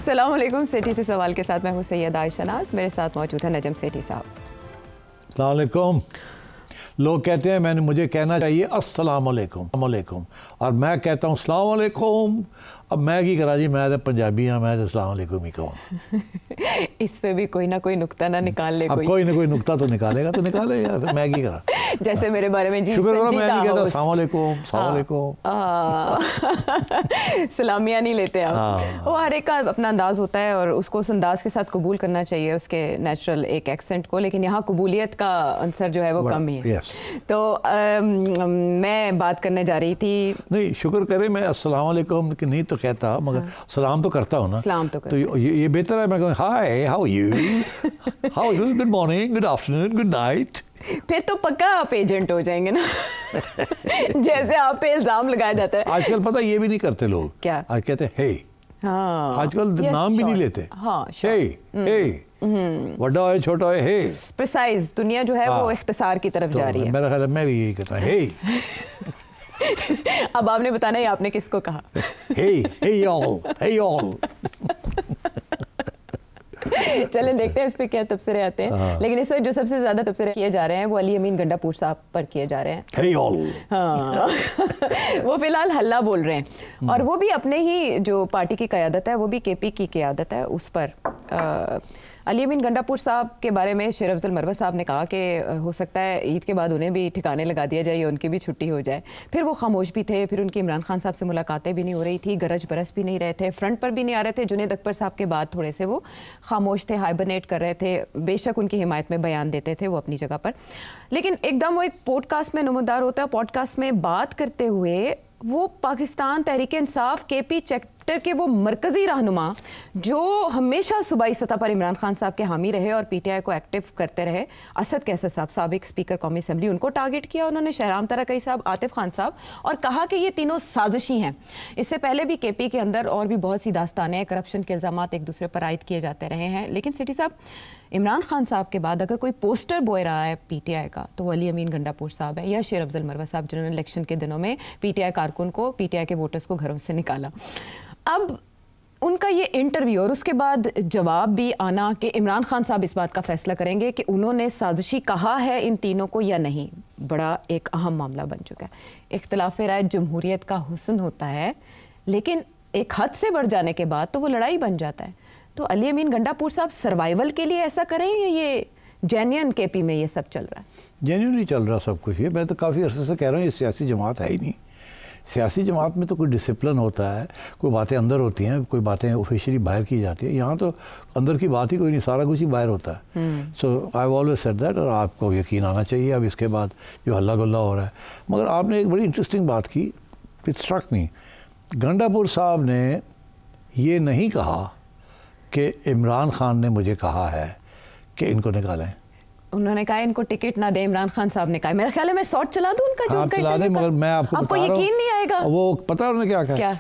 अस्सलाम वालेकुम। सेठी से सवाल के साथ मैं हूँ सैयद आयशा नाज, मेरे साथ मौजूद है नजम सेठी साहब। अस्सलाम वालेकुम। लोग कहते हैं मुझे कहना चाहिए अस्सलाम वालेकुम और मैं कहता हूँ अस्सलाम वालेकुम। अब मैं की करा जी, मैं तो पंजाबी हाँ, मैं तो अस्सलाम वालेकुम ही कहूँ। इस पे भी कोई ना कोई नुक्ता ना निकाल ले। अब कोई ना कोई नुक्ता तो निकालेगा, तो निकाले यार, मैं की करा। जैसे मेरे बारे में जी शुक्र करो मैं नहीं कहता अस्सलाम वालेकुम, अस्सलाम वालेकुम। सलामियाँ नहीं लेते आप। वो हर एक का अपना अंदाज होता है और उसको उस अंदाज के साथ कबूल करना चाहिए, उसके नेचुरल एक एक्सेंट को। लेकिन यहाँ कबूलियत का आंसर जो है वो कम ही है। तो मैं बात करने जा रही थी। नहीं, शुक्र करे मैं अस्सलाम वालेकुम कि नहीं तो कहता, मगर सलाम तो करता हूँ ना। सलाम तो ये बेहतर है मैं कहूँ hi, how you, good morning, good afternoon, good night. फिर तो पक्का आप एजेंट हो जाएंगे ना। जैसे आप पे इल्जाम लगाया जाता है। आजकल पता ये भी नहीं करते लोग। क्या? आज कहते हैं हे। हाँ, आजकल नाम भी नहीं लेते। हाँ, हे, बड़ा है छोटा है, हे। प्रिसाइज दुनिया जो है वो इख्तिसार की तरफ जा रही है। मेरा ख्याल है मैं भी यही कहता हूँ, हे। अब आपने बताना है आपने किसको कहा। हे ऑल। चलें देखते हैं इस पे क्या तबसरे आते हैं। लेकिन इस वक्त जो सबसे ज्यादा तबसरे किए जा रहे हैं वो अली अमीन गंडापुर साहब पर किए जा रहे हैं। Hey all. हाँ। वो फिलहाल हल्ला बोल रहे हैं और वो भी अपने ही जो पार्टी की क़यादत है, वो भी केपी की क़यादत है, उस पर अली अमीन गंडापुर साहब के बारे में शेर अफजल मरवत साहब ने कहा कि हो सकता है ईद के बाद उन्हें भी ठिकाने लगा दिया जाए, उनकी भी छुट्टी हो जाए। फिर वो खामोश भी थे, फिर उनकी इमरान खान साहब से मुलाकातें भी नहीं हो रही थी, गरज बरस भी नहीं रहे थे, फ्रंट पर भी नहीं आ रहे थे। जुनेद अकबर साहब के बाद थोड़े से वो खामोश थे, हाइबरनेट कर रहे थे। बेशक उनकी हिमायत में बयान देते थे वो अपनी जगह पर, लेकिन एकदम वो एक पॉडकास्ट में नुमादार होता है। पॉडकास्ट में बात करते हुए वो पाकिस्तान तहरीक इंसाफ केपी चैप्टर के वो मरकज़ी रहनुमा जो हमेशा सूबाई सतह पर इमरान खान साहब के हामी रहे और पीटीआई को एक्टिव करते रहे, असद कैसर साहब, साबिक स्पीकर कौमी असम्बली, उनको टारगेट किया उन्होंने, शहराम तरकई साहब, आतिफ खान साहब, और कहा कि ये तीनों साजिशी हैं। इससे पहले भी केपी के अंदर और भी बहुत सी दास्तानें, करप्शन के इल्ज़ामात एक दूसरे पर आयद किए जाते रहे हैं। लेकिन सिटी साहब, इमरान खान साहब के बाद अगर कोई पोस्टर बॉय रहा है पीटीआई का तो वो अली अमीन गंडापुर साहब है या शेर अफजल मरवत साहब, जिन्होंने इलेक्शन के दिनों में पीटीआई कारकुन को, पीटीआई के वोटर्स को घरों से निकाला। अब उनका ये इंटरव्यू और उसके बाद जवाब भी आना कि इमरान खान साहब इस बात का फैसला करेंगे कि उन्होंने साजिशी कहा है इन तीनों को या नहीं, बड़ा एक अहम मामला बन चुका है। इख्तिलाफ राय जमहूरियत का हुस्न होता है, लेकिन एक हद से बढ़ जाने के बाद तो वो लड़ाई बन जाता है। तो अली अमीन गंडापुर साहब सर्वाइवल के लिए ऐसा करें या ये जेन्युइन केपी में ये सब चल रहा है? जेन्युइनली चल रहा सब कुछ। ये मैं तो काफ़ी अरसे से कह रहा हूँ, ये सियासी जमात है ही नहीं। सियासी जमात में तो कोई डिसिप्लिन होता है, कोई बातें अंदर होती हैं, कोई बातें ऑफिशियली बाहर की जाती है। यहाँ तो अंदर की बात ही कोई नहीं, सारा कुछ ही बाहर होता है। सो आई ऑलवेज सेड दैट, और आपको यकीन आना चाहिए अब इसके बाद जो हल्ला गुल्ला हो रहा है। मगर आपने एक बड़ी इंटरेस्टिंग बात की, इट स्ट्रक मी। गंडापुर साहब ने ये नहीं कहा कि इमरान खान ने मुझे कहा है कि इनको निकालें। उन्होंने कहा इनको टिकट ना दे, इमरान खान साहब ने कहा। मेरा ख्याल है मैं शॉर्ट चला दूं उनका, जो आप चला दें, मगर मैं आपको यकीन नहीं आएगा। वो पता है उन्होंने क्या कहा? क्या?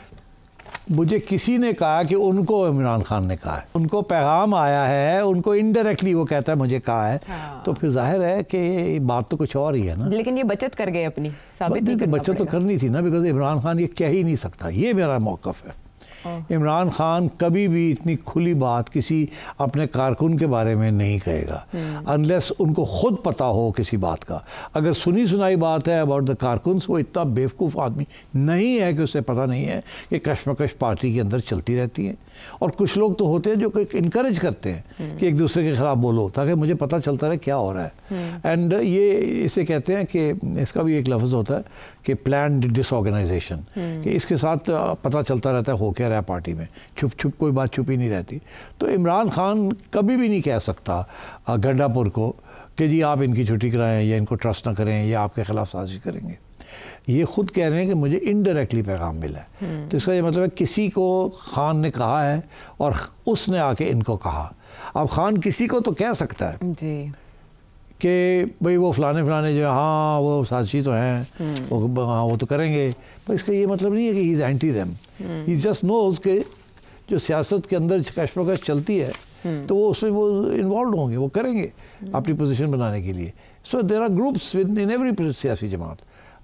मुझे किसी ने कहा कि उनको इमरान खान ने कहा है, उनको पैगाम आया है, उनको इनडायरेक्टली वो कहता है मुझे कहा है। हाँ। तो फिर जाहिर है कि बात तो कुछ और ही है ना। लेकिन ये बचत कर गए अपनी, साबित तो बचत तो करनी थी ना, बिकॉज इमरान खान ये कह ही नहीं सकता, ये मेरा मौक़िफ़ है। इमरान खान कभी भी इतनी खुली बात किसी अपने कारकुन के बारे में नहीं कहेगा अनलेस उनको खुद पता हो किसी बात का। अगर सुनी सुनाई बात है अबाउट द कारकुन, वो इतना बेवकूफ़ आदमी नहीं है कि उसे पता नहीं है कि कशमकश पार्टी के अंदर चलती रहती है। और कुछ लोग तो होते हैं जो इनकरेज करते हैं कि एक दूसरे के ख़िलाफ़ बोलो, ताकि मुझे पता चलता रहे क्या हो रहा है। एंड ये इसे कहते हैं कि इसका भी एक लफ्ज़ होता है कि प्लान्ड डिसऑर्गेनाइजेशन, कि इसके साथ पता चलता रहता है हो क्या रहा है पार्टी में, छुप छुप कोई बात छुपी नहीं रहती। तो इमरान खान कभी भी नहीं कह सकता गंडापुर को कि जी आप इनकी छुट्टी कराएं या इनको ट्रस्ट ना करें या आपके ख़िलाफ़ साजिश करेंगे। ये खुद कह रहे हैं कि मुझे इनडायरेक्टली पैगाम मिला है। तो इसका ये मतलब है किसी को खान ने कहा है और उसने आके इनको कहा। अब खान किसी को तो कह सकता है जी कि भाई वो फलाने जो हाँ वो साजिशी तो हैं, वो तो करेंगे, पर इसका ये मतलब नहीं है कि he is anti them. He just knows के जो सियासत के अंदर कशमकश चलती है तो वो उसमें वो इन्वॉल्व होंगे, वो करेंगे अपनी पोजीशन बनाने के लिए। So there are groups in every सियासी जमात।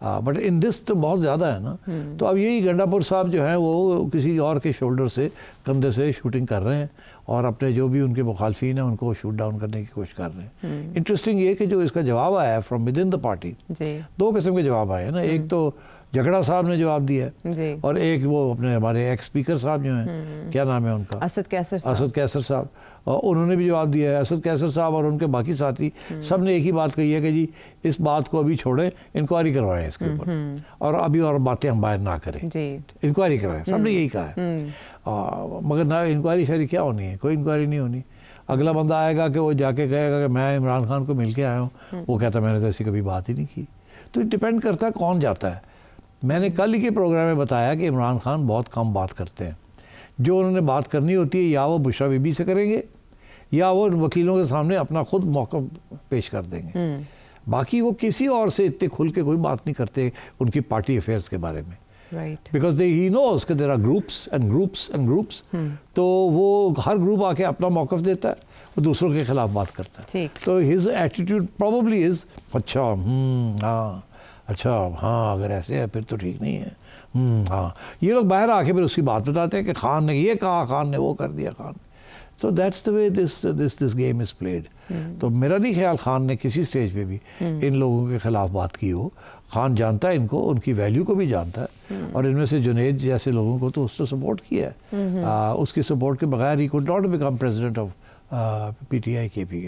बट इन दिस तो बहुत ज़्यादा है ना। तो अब यही गंडापुर साहब जो हैं वो किसी और के शोल्डर से, कंधे से शूटिंग कर रहे हैं और अपने जो भी उनके मुखालफिन हैं उनको शूट डाउन करने की कोशिश कर रहे हैं। इंटरेस्टिंग ये कि जो इसका जवाब आया है from with in the party, दो किस्म के जवाब आए हैं ना। एक तो झगड़ा साहब ने जवाब दिया है और एक वो अपने हमारे एक्स स्पीकर साहब जो हैं, क्या नाम है उनका, असद कैसर साहब, और उन्होंने भी जवाब दिया है। असद कैसर साहब और उनके बाकी साथी सब ने एक ही बात कही है कि जी इस बात को अभी छोड़ें, इंक्वायरी करवाएं इसके ऊपर और अभी और बातें हम बाहर ना करें, इंक्वायरी करवाएं। सब ने यही कहा है। मगर ना इंक्वायरी शायरी क्या होनी है, कोई इंक्वायरी नहीं होनी। अगला बंदा आएगा कि वो जाके कहेगा कि मैं इमरान खान को मिल के आया हूँ, वो कहता मैंने तो ऐसी कभी बात ही नहीं की। तो डिपेंड करता है कौन जाता है। मैंने कल ही के प्रोग्राम में बताया कि इमरान खान बहुत कम बात करते हैं। जो उन्होंने बात करनी होती है या वो बुशरा बीबी से करेंगे या वो वकीलों के सामने अपना खुद मौका पेश कर देंगे। बाकी वो किसी और से इतने खुल के कोई बात नहीं करते उनकी पार्टी अफेयर्स के बारे में, बिकॉज ही नोज कि there are groups and groups and groups. तो वो हर ग्रुप आके अपना मौक़िफ़ देता है, वो दूसरों के खिलाफ बात करता है। तो हिज एटीट्यूड प्रॉबली इज़ अच्छा हाँ, अच्छा हाँ, अगर ऐसे है फिर तो ठीक नहीं है, हाँ। ये लोग बाहर आके फिर उसकी बात बताते हैं कि खान ने ये कहा, खान ने वो कर दिया, Khan. So that's the way this game is played. तो मेरा नहीं ख्याल खान ने किसी स्टेज पे भी इन लोगों के खिलाफ बात की हो। खान जानता है इनको, उनकी वैल्यू को भी जानता है और इनमें से जुनेद जैसे लोगों को तो उससे सपोर्ट किया है। उसकी सपोर्ट के बगैर he could not become president of PTI KP।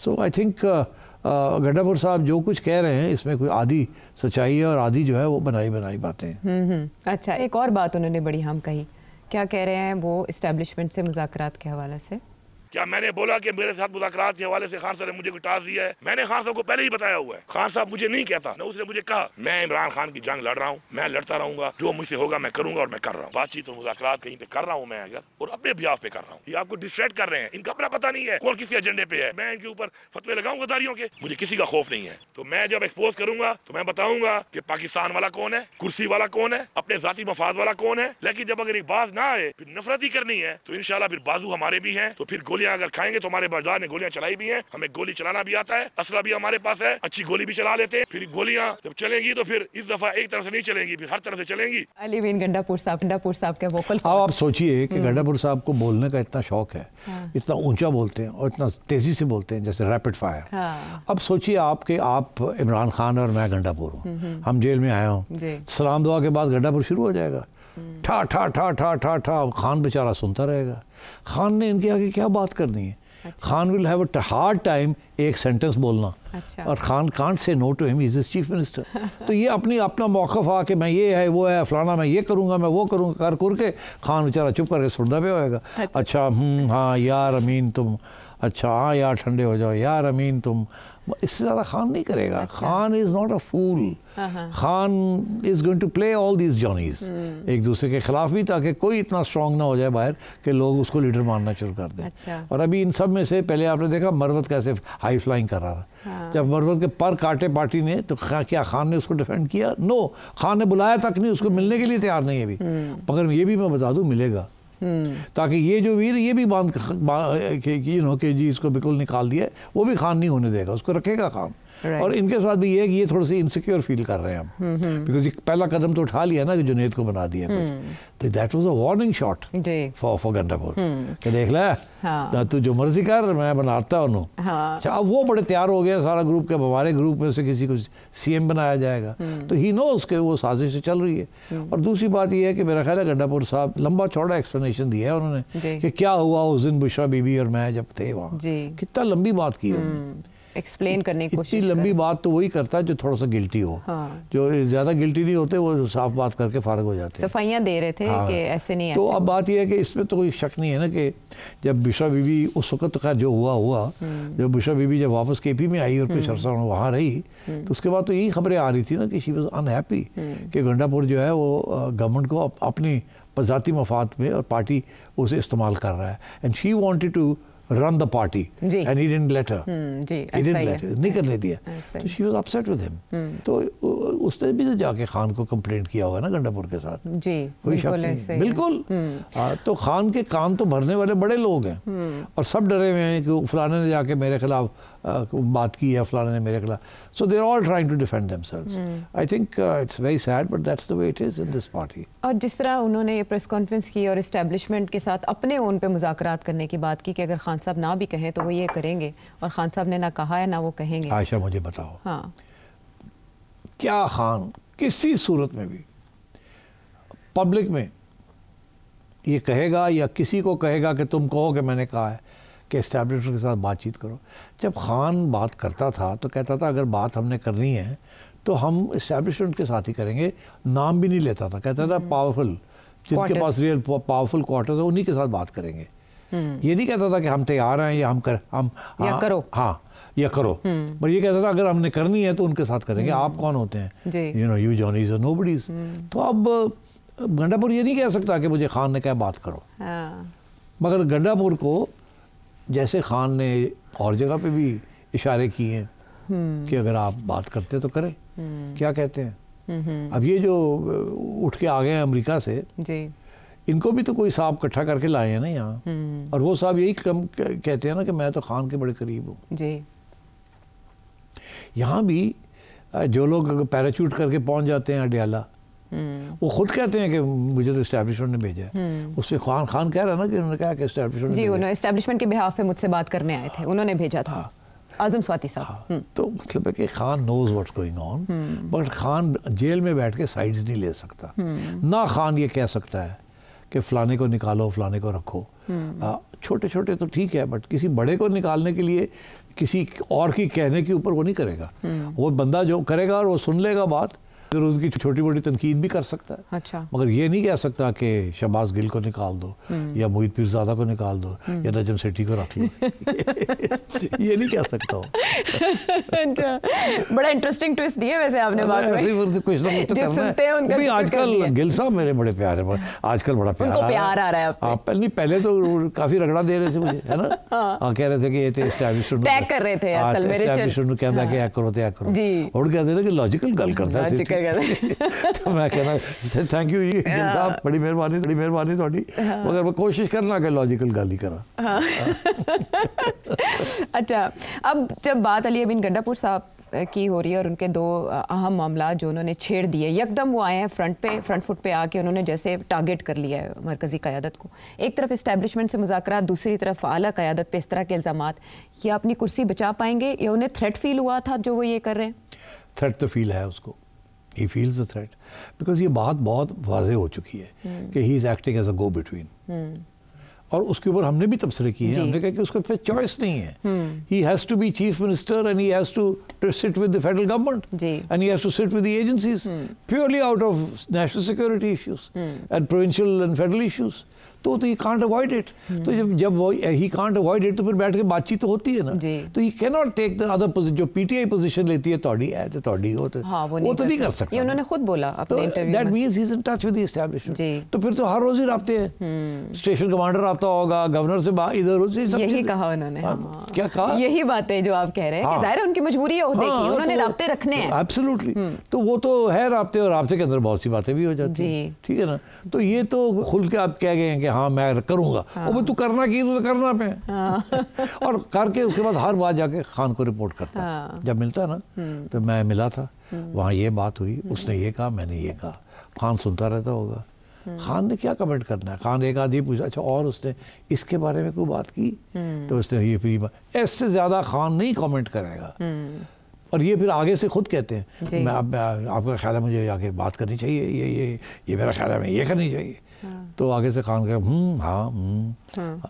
So I think Gandapur साहब जो कुछ कह रहे हैं इसमें कोई आधी सच्चाई है और आधी जो है वो बनाई बातें हैं। अच्छा, एक और बात उन्होंने बड़ी हम कही, क्या कह रहे हैं वो इस्टेब्लिशमेंट से मुज़ाकरात के हवाले से? क्या मैंने बोला कि मेरे साथ मुज़ाकरात के हवाले से खान साहब ने मुझे कोई टास्क दिया है? मैंने खान साहब को पहले ही बताया हुआ है। खान साहब मुझे नहीं कहता ना, उसने मुझे कहा मैं इमरान खान की जंग लड़ रहा हूँ, मैं लड़ता रहूंगा, जो मुझसे होगा मैं करूंगा और मैं कर रहा हूँ। बातचीत और मुज़ाकरात कहीं पे कर रहा हूँ मैं अगर, और अपने बिहाफ पे कर रहा हूँ। ये आपको डिस्ट्रैक्ट कर रहे हैं, इनका अपना पता नहीं है कौन किसी एजेंडे पे है। मैं इनके ऊपर फतवे लगाऊंगा दारियों के, मुझे किसी का खौफ नहीं है। तो मैं जब एक्सपोज करूंगा तो मैं बताऊंगा कि पाकिस्तान वाला कौन है, कुर्सी वाला कौन है, अपने जाती मफाद वाला कौन है। लेकिन जब अगर एक बात ना आए, फिर नफरत ही करनी है, तो इंशाल्लाह फिर बाजू हमारे भी हैं। तो फिर गोलियां अगर खाएंगे तो हमारे बाजार ने गोलियां चलाई भी हैं, हमें गोली चलाना भी आता है, असला भी हमारे पास है, अच्छी गोली भी चला लेते हैं। फिर गोलियां जब चलेंगी तो फिर इस दफा एक तरफ से नहीं चलेंगी, फिर हर तरफ से चलेंगी। अलीमीन गंडापुर साहब के वोकल। अब आप सोचिए कि गंडापुर साहब को बोलने का इतना शौक है, इतना ऊंचा बोलते हैं और इतना तेजी से बोलते हैं जैसे रैपिड फायर। अब सोचिए आप इमरान खान और मैं गंडापुर हूँ, हम जेल में आए हों, सलाम दुआ के बाद गंडापुर शुरू हो जाएगा, ठा ठा ठा ठा ठा ठा, खान बेचारा सुनता रहेगा। खान ने इनके आगे क्या बात करनी है? Khan will have a hard time एक सेंटेंस बोलना। और Khan can't say no to him, he is chief minister. तो ये अपना मौक़िफ़ आके मैं ये है वो है फलाना, मैं ये करूँगा मैं वो करूँगा कर के खान बेचारा चुप करके सुनता पे होएगा। अच्छा हाँ यार अमीन तुम, अच्छा हाँ यार ठंडे हो जाओ यार अमीन तुम, इससे ज़्यादा खान नहीं करेगा। Khan is not a fool, Khan is going to play all these johnnies एक दूसरे के खिलाफ भी, ताकि कोई इतना स्ट्रॉन्ग ना हो जाए बाहर कि लोग उसको लीडर मानना शुरू कर दें। और अभी इन सब में से पहले आपने देखा मरवत कैसे हाई फ्लाइंग कर रहा था। जब मरवत के पर काटे पार्टी ने तो क्या खान ने उसको डिफेंड किया? नो, खान ने बुलाया तक नहीं, उसको मिलने के लिए तैयार नहीं है अभी। मगर ये भी मैं बता दूँ मिलेगा, ताकि ये जो वीर ये भी बांध कि जी इसको बिल्कुल निकाल दिया, वो भी खान नहीं होने देगा, उसको रखेगा खान। और इनके साथ भी ये है कि ये थोड़े से इनसिक्योर फील कर रहे हैं हम, बिकॉज ये पहला कदम तो उठा लिया ना कि जुनेद को बना दिया कुछ, तो that was a warning shot for Gandapur कि देख ले तू जो मर्जी कर, मैं बनाता हूँ। अच्छा, अब वो बड़े तैयार हो गए सारा ग्रुप के, हमारे ग्रुप में से किसी को CM बनाया जाएगा, तो ही नो उसके वो साजिश चल रही है। और दूसरी बात ये है कि मेरा ख्याल है गंडापुर साहब लंबा चौड़ा एक्सप्लेनेशन दिया है उन्होंने कि क्या हुआ उस दिन बुशरा बीबी और मैं जब थे वहाँ, कितना लंबी बात की एक्सप्लेन करने की कोशिश। इतनी लंबी बात तो वही करता है जो थोड़ा सा गिल्टी हो। जो ज़्यादा गिल्टी नहीं होते वो साफ बात करके फारग हो जाते हैं। सफाइयाँ दे रहे थे कि ऐसे नहीं। तो अब बात यह है कि इसमें तो कोई शक नहीं है ना कि जब बुशरा बीबी उस वक्त तो खैर जो हुआ जब बुशरा बीबी जब वापस KP में आई और कुछ अर्सा वहाँ रही, तो उसके बाद तो यही खबरें आ रही थी ना कि शी वाज अनहैप्पी कि गंडापुर जो है वो गवर्नमेंट को अपनी ज़ाती मफाद में और पार्टी उसे इस्तेमाल कर रहा है, and she wanted to run the party जी. and he didn't let her. जी, He didn't ऐसा ही let her. है। नहीं करने दिया। ऐसा तो ही। she was upset with him. तो उसने भी तो जाके खान को कंप्लेंट किया होगा ना गंडापुर के साथ। जी, कोई शक बिल्कुल ऐसे नहीं। ही है। बिल्कुल। तो खान के कान तो भरने वाले बड़े लोग हैं और सब डरे हुए हैं कि फलाने ने जाके मेरे खिलाफ बात की है, फलाने ने मेरे खिलाफ। So they're all trying to defend themselves. I think it's very sad, but that's the way it is in this party. और जिस तरह उन्होंने ये प्रेस कॉन्फ्रेंस की और इस्टेब्लिशमेंट के साथ अपने ओन पे मुज़ाकरात करने की बात की कि अगर खान साहब ना भी कहें तो वो ये करेंगे, और खान साहब ने ना कहा है ना वो कहेंगे। आयशा मुझे बताओ, हाँ, क्या खान किसी सूरत में भी पब्लिक में ये कहेगा या किसी को कहेगा कि तुम कहो कि मैंने कहा है कि इस्टेब्लिशमेंट के साथ बातचीत करो? जब खान बात करता था तो कहता था अगर बात हमने करनी है तो हम इस्टेब्लिशमेंट के साथ ही करेंगे, नाम भी नहीं लेता था। कहता था पावरफुल, जिनके पास रियल पावरफुल क्वार्टर्स है उन्हीं के साथ बात करेंगे। ये नहीं कहता था कि हम तैयार हैं या हम या करो। हाँ, या करो, पर ये कहता था अगर हमने करनी है तो उनके साथ करेंगे। आप कौन होते हैं? यू नो, यू जॉनीज और नोबडीज। तो अब गंडापुर ये नहीं कह सकता कि मुझे खान ने क्या बात करो। मगर गंडापुर को जैसे खान ने और जगह पे भी इशारे किए हैं कि अगर आप बात करते तो करें। क्या कहते हैं? अब ये जो उठ के आ गए हैं अमेरिका से जी, इनको भी तो कोई साहब इकट्ठा करके लाए हैं ना यहाँ, और वो साहब यही कहते हैं ना कि मैं तो खान के बड़े करीब हूँ जी। यहाँ भी जो लोग पैराशूट करके पहुँच जाते हैं अडियाला, वो खुद कहते हैं कि मुझे तो इस्टेब्लिशमेंट ने भेजा है। उससे खान कह रहा है ना कि उन्होंने कहा कि इस्टेब्लिशमेंट जी, उन्होंने इस्टेब्लिशमेंट के बिहाफ पे मुझसे बात करने आए थे, उन्होंने भेजा था। आजम स्वाति साहब। तो मतलब है कि Khan knows what's going on, but Khan जेल में बैठ के साइड्स नहीं ले सकता। ना खान ये कह सकता है कि फलाने को निकालो, फलाने को रखो। छोटे छोटे तो ठीक है, बट किसी बड़े को निकालने के लिए किसी और की कहने के ऊपर वो नहीं करेगा। वो बंदा जो करेगा और वो सुन लेगा बात, तो उसकी छोटी मोटी तनकीद भी कर सकता है। अच्छा। मगर ये नहीं कह सकता कि शहबाज गिल को निकाल दो या मोहित पीरज़ादा को निकाल दो या नजम सेठी को रख लो। ये नहीं कह सकता हो। अच्छा, बड़ा इंटरेस्टिंग ट्विस्ट दिए वैसे आपने बात में। ऐसे कुछ ना कुछ तो करना है। अभी आजकल गिल साहब मेरे बड़े प्यारे, आजकल बड़ा प्यार आ रहा है। आप नहीं, पहले तो काफी रगड़ा दे रहे थे मुझे, है ना। हाँ, कह रहे थे कि ये तो एस्टैब्लिशमेंट टैग कर रहे थे असल मेरे एस्टैब्लिशमेंट कहता कि क्या करो क्या करो, और कहते ना कि लॉजिकल गल करता है। तो मैं कहना थैंक यू जी गिल साहब, बड़ी मेहरबानी थोड़ी, मगर मैं कोशिश करना कि लॉजिकल गल ही करा। अच्छा, अब जब बात अली अमीन गंडापुर साहब की हो रही है और उनके दो अहम मामला जो उन्होंने छेड़ दिए, यकदम वो आए हैं फ्रंट फुट पे आके उन्होंने जैसे टारगेट कर लिया है मरकज़ी क़यादत को। एक तरफ इस्टेब्लिशमेंट से मुज़ाकरात, दूसरी तरफ आला क़यादत पे इस तरह के इल्ज़ामात। क्या अपनी कुर्सी बचा पाएंगे या उन्हें थ्रेट फील हुआ था जो वो ये कर रहे हैं? थ्रेट तो फील है उसको, he feels the threat because ये बात बहुत वाज़ेह हो चुकी है कि he is acting as a go between। और उसके ऊपर हमने भी तबसरे किए हैं। हमने कहा कि उसके पास चॉइस नहीं है। he has to be chief minister and he has to sit with the federal government and he has to sit with the agencies purely out of national security issues and provincial and federal issues। तो he can't avoid it। तो जब वो he can't avoid it तो फिर बैठ के बातचीत तो होती है ना। तो he cannot take the other position। जो PTI पोजीशन लेती है तोड़ी है तो तोड़ी हो, तो वो तो नहीं कर सकता। ये उन्होंने खुद बोला अपने इंटरव्यू में। That means he is in touch with the establishment। तो फिर तो हर रोज ही राब्ते हैं। स्टेशन कमांडर आता होगा, गवर्नर से इधर उधर, यही कहा उन्होंने। क्या कहा? यही बातें जो आप कह रहे हैं कि जाहिर है उनकी मजबूरी है ओहदे की, उन्होंने राब्ते रखने हैं। एब्सोल्युटली। तो वो तो है राब्ते, और राब्ते के अंदर बहुत सी बातें भी हो जाती हैं, ठीक है ना। तो ये तो खुल के आप कह गए हैं कि हाँ मैं करूँगा, और तू करना की तो करना पे और करके उसके बाद हर बार जाके खान को रिपोर्ट करता है। जब मिलता है ना, तो मैं मिला था वहाँ, ये बात हुई, उसने ये कहा, मैंने ये कहा। खान सुनता रहता होगा, खान ने क्या कमेंट करना है। खान एक आदमी पूछा, अच्छा और उसने इसके बारे में कोई बात की, तो उसने ये फिर इससे ज्यादा खान नहीं कमेंट करेगा। और ये फिर आगे से खुद कहते हैं मैं आपका ख्याल है मुझे आगे बात करनी चाहिए, ये मेरा ख्याल है मैं ये करनी चाहिए। तो आगे से खान कहा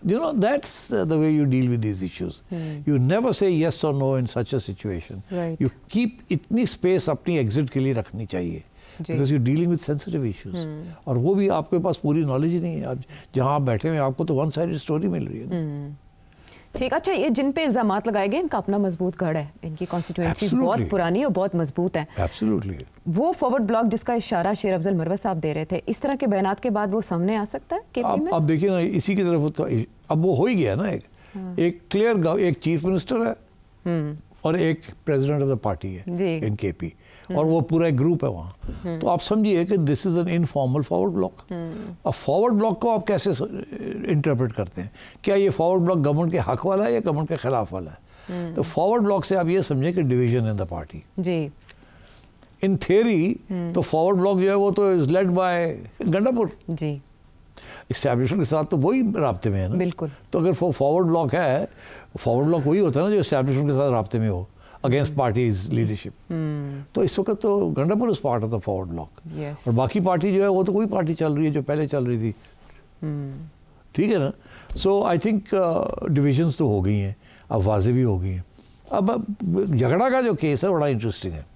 you know that's the way you deal with these issues। you never say yes or no in such a situation। you keep इतनी स्पेस अपनी एग्जिट के लिए रखनी चाहिए because you're dealing with sensitive issues। और वो भी आपके पास पूरी नॉलेज ही नहीं है। आप जहाँ आप बैठे हुए आपको तो वन साइडेड स्टोरी मिल रही है। ठीक, अच्छा, ये जिन पे इल्जामात लगाए गए इनका अपना मजबूत गढ़ है, इनकी कॉन्स्टिट्यूएंसी बहुत पुरानी और बहुत मजबूत है। एब्सोल्युटली। वो फॉरवर्ड ब्लॉक जिसका इशारा शेर अफजल मरवत साहब दे रहे थे, इस तरह के बयानात के बाद वो सामने आ सकता है केपी में? अब देखिए ना, इसी की तरफ तो अब वो हो ही गया ना। एक एक क्लियर एक चीफ मिनिस्टर है और एक प्रेसिडेंट ऑफ द पार्टी है इन केपी, और वो पूरा एक ग्रुप है वहाँ। तो आप समझिए कि this is an informal forward block. अब फॉरवर्ड ब्लॉक को आप कैसे इंटरप्रेट करते हैं? क्या ये फॉरवर्ड ब्लॉक गवर्नमेंट के हक वाला है या गवर्नमेंट के खिलाफ वाला है? तो फॉरवर्ड ब्लॉक से आप ये समझें कि डिवीजन इन द पार्टी जी। इन थियरी तो फॉरवर्ड ब्लॉक जो है वो तो is led by Gandapur ji, establishment के साथ तो वही राब्ते में है ना। बिल्कुल। तो अगर फॉरवर्ड ब्लॉक है, फॉरवर्ड ब्लॉक वही होता है ना जो इस्टेब्लिशमेंट के साथ राब्ते में हो अगेंस्ट पार्टीज लीडरशिप। तो इस वक्त तो Gandapur is part of the forward block, और बाकी पार्टी जो है वो तो वही पार्टी चल रही है जो पहले चल रही थी। ठीक है ना। सो आई थिंक डिविजन्स तो हो गई हैं, अब वाजे भी हो गई हैं। अब झगड़ा का जो केस है बड़ा इंटरेस्टिंग है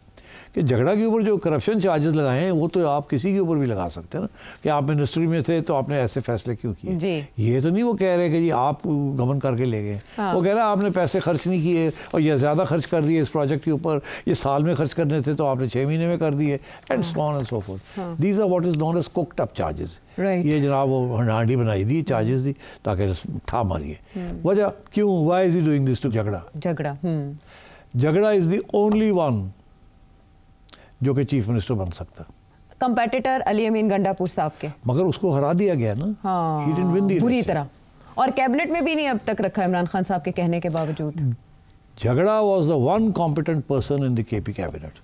कि झगड़ा के ऊपर जो करप्शन चार्जेस लगाए हैं वो तो आप किसी के ऊपर भी लगा सकते हैं ना, कि आप मिनिस्ट्री में थे तो आपने ऐसे फैसले क्यों किए। ये तो नहीं वो कह रहे कि जी आप गबन करके ले गए। हाँ। वो कह रहा है आपने पैसे खर्च नहीं किए और ये ज़्यादा खर्च कर दिए इस प्रोजेक्ट के ऊपर, ये साल में खर्च करने थे तो आपने 6 महीने में कर दिए, and so on and so forth. These are what is known as cooked up charges. ये जनाब वो हांडी बनाई दी, चार्जेस दी ताकि ठा मारिए। वजह क्यों, why is he doing this to झगड़ा? झगड़ा इज द ओनली वन जो कि चीफ मिनिस्टर बन सकता। कंपेटिटर अली अमीन गंडापुर साहब के, मगर उसको हरा दिया गया ना। हाँ, He didn't win the बुरी election. तरह, और कैबिनेट में भी नहीं अब तक रखा इमरान खान साहब के कहने के बावजूद। झगड़ा was the one competent person in the KP cabinet।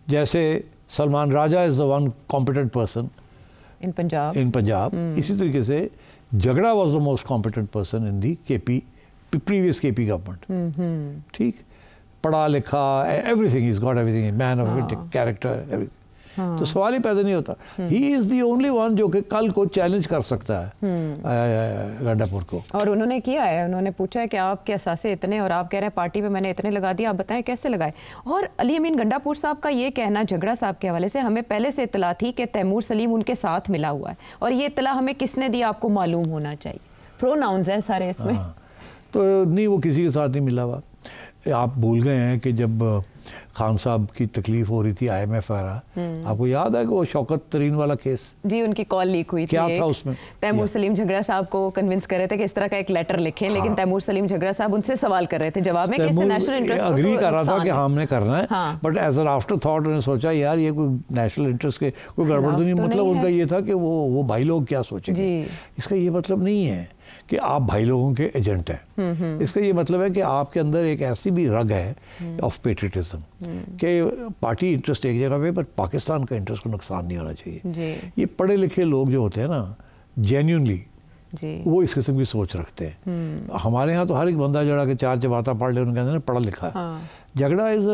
जैसे सलमान राजा is the one competent person in Punjab, इसी तरीके से झगड़ा was the most competent person in the KP previous KP government। ठीक, पढ़ा लिखा, everything, is got everything, man of character, everything. तो सवाल ही पैदा नहीं होता। He is the only one जो कि कल को चैलेंज कर सकता है गंडापुर को। और उन्होंने किया है, उन्होंने पूछा है कि आपके असासे इतने और आप कह रहे हैं पार्टी में मैंने इतने लगा दिए, आप बताएं कैसे लगाए। और अली अमीन गंडापुर साहब का ये कहना झगड़ा साहब के हवाले से, हमें पहले से इतला थी कि तैमूर सलीम उनके साथ मिला हुआ है, और ये इतला हमें किसने दी आपको मालूम होना चाहिए। प्रोनाउंस हैं सारे इसमें। तो नहीं, वो किसी के साथ नहीं मिला हुआ। आप भूल गए हैं कि जब खान साहब की तकलीफ हो रही थी IMF वगैरह, आपको याद है कि वो शौकत तरीन वाला केस जी, उनकी कॉल लीक हुई थी। क्या था उसमें? तैमूर सलीम झगड़ा साहब को कन्विंस कर रहे थे कि इस तरह का एक लेटर लिखें। हाँ। लेकिन तैमूर सलीम झगड़ा साहब उनसे सवाल कर रहे थे जवाब में कि इससे नेशनल इंटरेस्ट को अग्री कर रहा था कि हमने करना है। हाँ। But as an afterthought उन्होंने सोचा यार ये कोई नेशनल इंटरेस्ट के कोई गड़बड़ तो नहीं। मतलब उनका ये था कि वो भाई लोग क्या सोचेंगे। इसका ये मतलब नहीं है कि आप भाई लोगों के एजेंट हैं। इसका ये मतलब है कि आपके अंदर एक ऐसी भी रग है ऑफ पेट्रियटिज्म कि पार्टी इंटरेस्ट एक जगह पे, पर पाकिस्तान का इंटरेस्ट को नुकसान नहीं होना चाहिए। ये पढ़े लिखे लोग जो होते हैं ना, जेन्युइनली वो इस किस्म की सोच रखते हैं। हमारे यहाँ तो हर एक बंदा जड़ा के 4 जमाता पढ़ ले, उनके अंदर पढ़ा लिखा है। झगड़ा is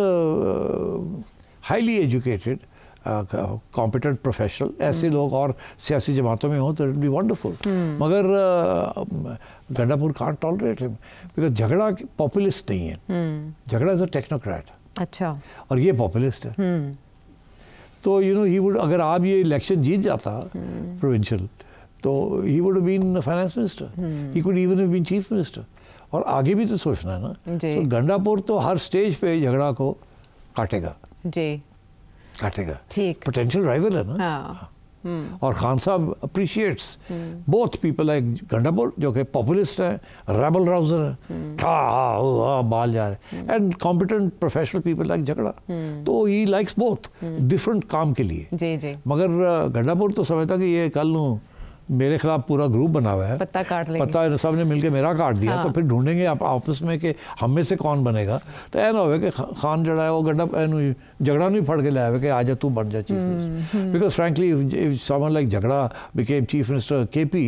highly educated competent professional. ऐसे लोग और सियासी जमातों में हो तो इट बी वंडरफुल। मगर Gandapur can't tolerate him because Jhagra populist नहीं है। झगड़ा इज अ टेक्नोक्रेट। अच्छा। और ये पॉपुलिस्ट है। तो यू नो ही वुड, अगर आप ये इलेक्शन जीत जाता प्रोविंशियल, तो he would have been finance minister, he could even have been chief minister. और आगे भी तो सोचना है ना। तो गंडापुर तो हर स्टेज पे झगड़ा को काटेगा काटेगा। ठीक, पोटेंशियल राइवल है ना। हाँ। और खान साहब appreciates both people like Gandapur जो कि पॉपुलिस्ट है, रेबल राउजर है, बाल जा रहे, and competent professional people like झगड़ा। तो ही लाइक्स बोथ डिफरेंट काम के लिए। जी। मगर गंडापुर तो समझता कि ये कल नू मेरे खिलाफ पूरा ग्रुप बना हुआ है, पत्ता काट लेंगे, पत्ता सब ने मिलके मेरा काट दिया। हाँ। तो फिर ढूंढेंगे आप आपस में कि हम में से कौन बनेगा। तो ऐसा हो कि खान जड़ा है वो गंडा झगड़ा नहीं फड़ के लाया हुआ कि आज तू बन जा chief minister. Because frankly someone like Jhagra became chief minister KP,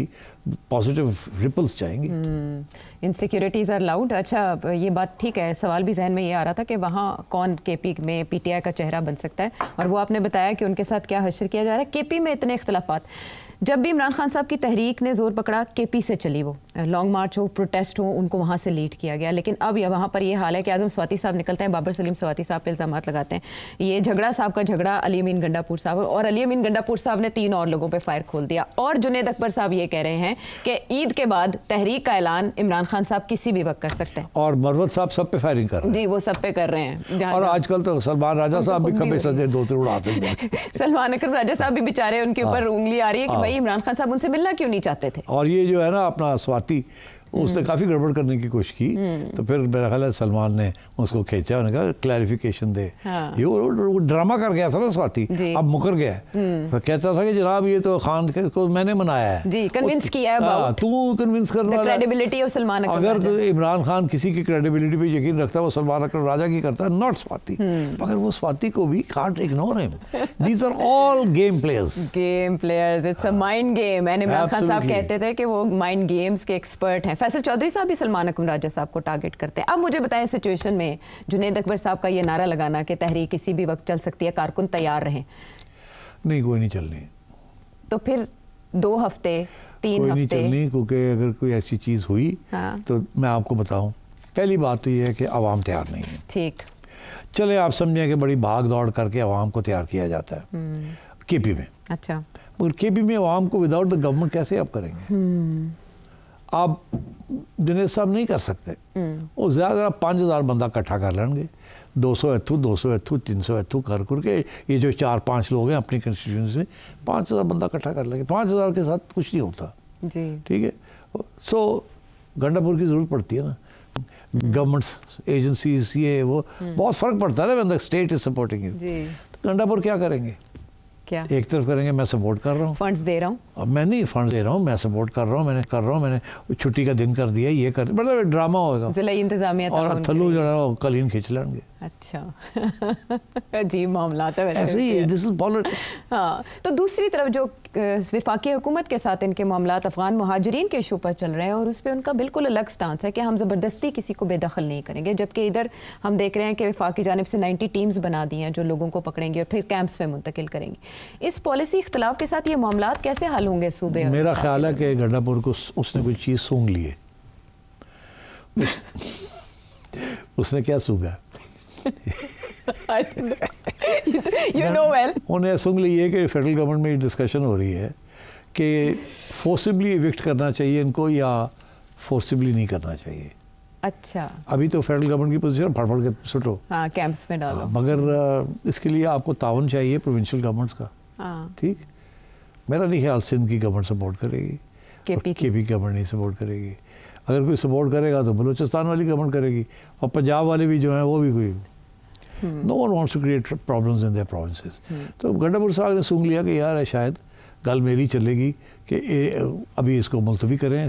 positive ripples जाएंगे। Insecurities are loud. अच्छा, ये बात ठीक है। सवाल भी जहन में ये आ रहा था कि वहाँ कौन KP में PTI का चेहरा बन सकता है, और वो आपने बताया कि उनके साथ क्या हश्र किया जा रहा है। KP में इतने इख्तलाफात, जब भी इमरान खान साहब की तहरीक ने जोर पकड़ा KP से चली, वो लॉन्ग मार्च हो, प्रोटेस्ट हो, उनको वहाँ से लीड किया गया। लेकिन अब यह वहाँ पर ये हाल है कि आजम स्वाति साहब निकलते हैं, बाबर सलीम स्वाति साहब पे इल्ज़ाम लगाते हैं। ये झगड़ा साहब का झगड़ा अली अमीन गंडापुर साहब, और अली अमीन गंडापुर साहब ने 3 और लोगों पे फायर खोल दिया। और जुनेद अकबर साहब ये कह रहे हैं कि ईद के बाद तहरीक का ऐलान इमरान खान साहब किसी भी वक्त कर सकते हैं। और मरवत साहब सब पे फायरिंग कर रहे हैं। जी, वो सब पे कर रहे हैं। और आजकल तो सलमान राजा साहब भी खबे सजे 2-3 उड़ाते हैं। सलमान अकबर राजा साहब भी बेचारे, उनके ऊपर उंगली आ रही है कि भाई इमरान खान साहब उनसे मिलना क्यों नहीं चाहते थे। और ये जो है ना अपना स्वाति, उसने काफ़ी गड़बड़ करने की कोशिश की, तो फिर मेरा ख्याल है सलमान ने उसको खींचा, उन्होंने कहा क्लैरिफिकेशन दे। ये वो ड्रामा कर गया था ना स्वाति, अब मुकर गया। फिर कहता था कि जनाब ये तो खान को मैंने मनाया है जी, कन्विंस किया है, तू कन्विंस करने वाला। क्रेडिबिलिटी ऑफ सलमान अकरम राजा। अगर इमरान खान किसी की क्रेडिबिलिटी पे यकीन रखता है वो सलमान अकरम राजा की करता है, नॉट स्वाति। मगर वो स्वाति को भी can't ignore him. These are all game players, it's a mind game. And Imran Khan साहब कहते थे कि वो माइंड गेम्स के एक्सपर्ट हैं। फैसल चौधरी साहब भी सलमान अकरम राजा साहब को टारगेट करते हैं। अब मुझे बताएं, सिचुएशन में जुनैद अकबर साहब का ये नारा लगाना कि तहरीक किसी भी वक्त चल सकती है, कारकुन तैयार रहें, नहीं कोई नहीं चलनी। तो फिर 2 हफ्ते 3 कोई हफ्ते नहीं चलनी, क्योंकि अगर कोई ऐसी चीज़ हुई तो मैं आपको बताऊं, पहली बात तो ये है कि आवाम तैयार नहीं है। ठीक, चले आप समझें कि बड़ी भाग दौड़ करके आवाम को तैयार किया जाता है केपी में। अच्छा, मगर केपी में आवाम को विदाउट द गवर्नमेंट कैसे आप करेंगे? आप जुनैद साहब नहीं कर सकते। वो ज़्यादा 5000 बंदा इकट्ठा कर लेंगे, 200 इत्थू 200 इत्थू 300 इत्थू कर के, ये जो 4-5 लोग हैं अपनी कंस्टिट्यूंसी में, 5000 बंदा इकट्ठा कर लेंगे। 5000 के साथ कुछ नहीं होता जी, ठीक है। सो गंडापुर की ज़रूरत पड़ती है ना, गवर्नमेंट्स एजेंसीज ये वो बहुत फ़र्क पड़ता है ना when the state is supporting you. तो गंडापुर क्या करेंगे? क्या एक तरफ करेंगे मैं सपोर्ट कर रहा हूँ, फंड्स दे रहा हूँ, अब मैं नहीं फंड दे रहा हूँ, मैं सपोर्ट कर रहा हूँ, मैंने छुट्टी का दिन कर दिया, ये कर, मतलब ड्रामा होगा जिला इंतजामिया और थल्लू जो है वो कलीन खींच लेंगे। अच्छा अजीब मामला है वैसे। ऐसे ही दिस इज पॉलिटिक्स। हाँ, तो दूसरी तरफ जो वफाकी हुकूमत के साथ इनके मामलात अफगान मुहाजिरीन के इशू पर चल रहे हैं और उस पर उनका बिल्कुल अलग स्टांस है कि हम ज़बरदस्ती किसी को बेदखल नहीं करेंगे, जबकि इधर हम देख रहे हैं कि वफाक की जानिब से 90 टीम्स बना दी हैं जो लोगों को पकड़ेंगे और फिर कैंप्स में मुंतकिल करेंगी। इस पॉलिसी इख्तलाफ के साथ ये मामलात कैसे हल होंगे सूबे? मेरा ख्याल है कि गंडापुर को उसने कोई चीज़ सूंघ ली है। उसने क्या सूंघा? You know well. उन्हें सूंघ ली है कि फेडरल गवर्नमेंट में डिस्कशन हो रही है कि फोर्सिबली इविक्ट करना चाहिए इनको या फोर्सिबली नहीं करना चाहिए। अच्छा, अभी तो फेडरल गवर्नमेंट की पोजीशन फड़ के सुटो, हाँ, कैंप्स में डालो। मगर इसके लिए आपको तावन चाहिए प्रोविंशियल गवर्नमेंट्स का। ठीक, मेरा नहीं ख्याल सिंध की गवर्नमेंट सपोर्ट करेगी, केपी गवर्नमेंट नहीं सपोर्ट करेगी। अगर कोई सपोर्ट करेगा तो बलूचिस्तान वाली गवर्नमेंट करेगी, और पंजाब वाले भी जो हैं वो भी कोई no one wants to create problems in their provinces. तो गंडापुर साहब ने सूंघ लिया कि यार शायद गल मेरी चलेगी कि अभी इसको मुलतवी करें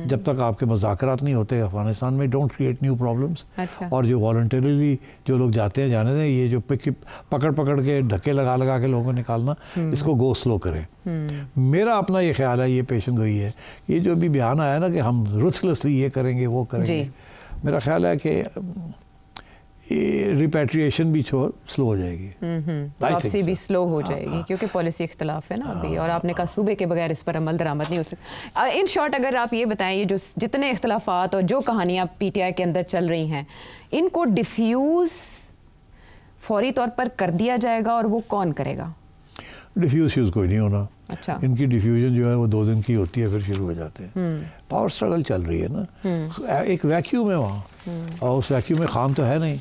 जब तक आपके मुज़ाकरात नहीं होते अफगानिस्तान में, डोंट क्रिएट न्यू प्रॉब्लम्स। अच्छा। और जो वॉलंटरीली जो लोग जाते हैं जाने दें, ये जो पकड़ के धक्के लगा के लोगों को निकालना, इसको गो स्लो करें। मेरा अपना ये ख्याल है, ये पेशन गोई है, ये जो अभी बयान आया ना कि हम रुथलेसली ये करेंगे वो करेंगे, मेरा ख्याल है कि रिपैट्रिएशन भी स्लो हो जाएगी, वापसी भी स्लो हो जाएगी, क्योंकि पॉलिसी इख्तलाफ है ना अभी, और आपने कहा सूबे के बगैर इस पर अमल दरामद नहीं हो सकता। इन शॉर्ट अगर आप ये बताएं, ये जो जितने इख्तलाफात और जो कहानियाँ पीटीआई के अंदर चल रही हैं, इनको डिफ्यूज़ फौरी तौर पर कर दिया जाएगा और वो कौन करेगा? डिफ्यूज़ कोई नहीं होना। अच्छा, इनकी डिफ्यूजन जो है वो 2 दिन की होती है, फिर शुरू हो जाते हैं। पावर स्ट्रगल चल रही है ना, एक वैक्यूम है वहाँ, और उस वैक्यूम में खाम तो है नहीं,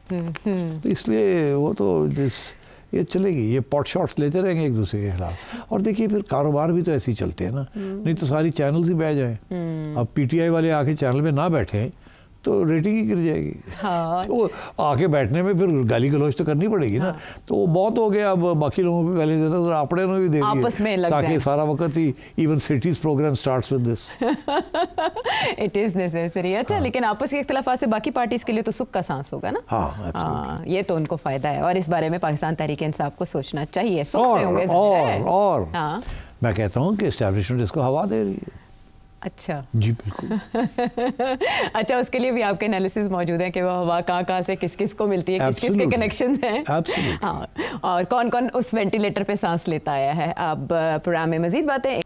तो इसलिए वो तो ये चलेगी, ये पॉट शॉट्स लेते रहेंगे एक दूसरे के खिलाफ। और देखिए फिर कारोबार भी तो ऐसे ही चलते हैं ना, नहीं तो सारी चैनल्स ही बह जाएं। अब पीटीआई वाले आके चैनल में ना बैठे तो रेटिंग ही गिर जाएगी। हाँ। तो आके बैठने में फिर गाली गलौज तो करनी पड़ेगी ना। तो वो बहुत हो गया, अब बाकी लोगों को गाली देता तो आपने भी दे दिए, ताकि सारा वक्त ही even cities program starts with this. It is necessary. अच्छा, लेकिन आपस के इख्तिलाफात से बाकी पार्टीज के लिए तो सुख का सांस होगा ना। हाँ, ये तो उनको फायदा है, और इस बारे में पाकिस्तान तहरीक इंसाफ को सोचना चाहिए। सोच रहे होंगे। और मैं कहता हूँ कि एस्टैब्लिशमेंट इसको हवा दे रही है। अच्छा जी बिल्कुल। अच्छा, उसके लिए भी आपके एनालिसिस मौजूद है कि वो हवा कहाँ से किस किस को मिलती है, किस किस के कनेक्शन हैं। हाँ, और कौन कौन उस वेंटिलेटर पे सांस लेता आया है। अब प्रोग्राम में मजीद बातें।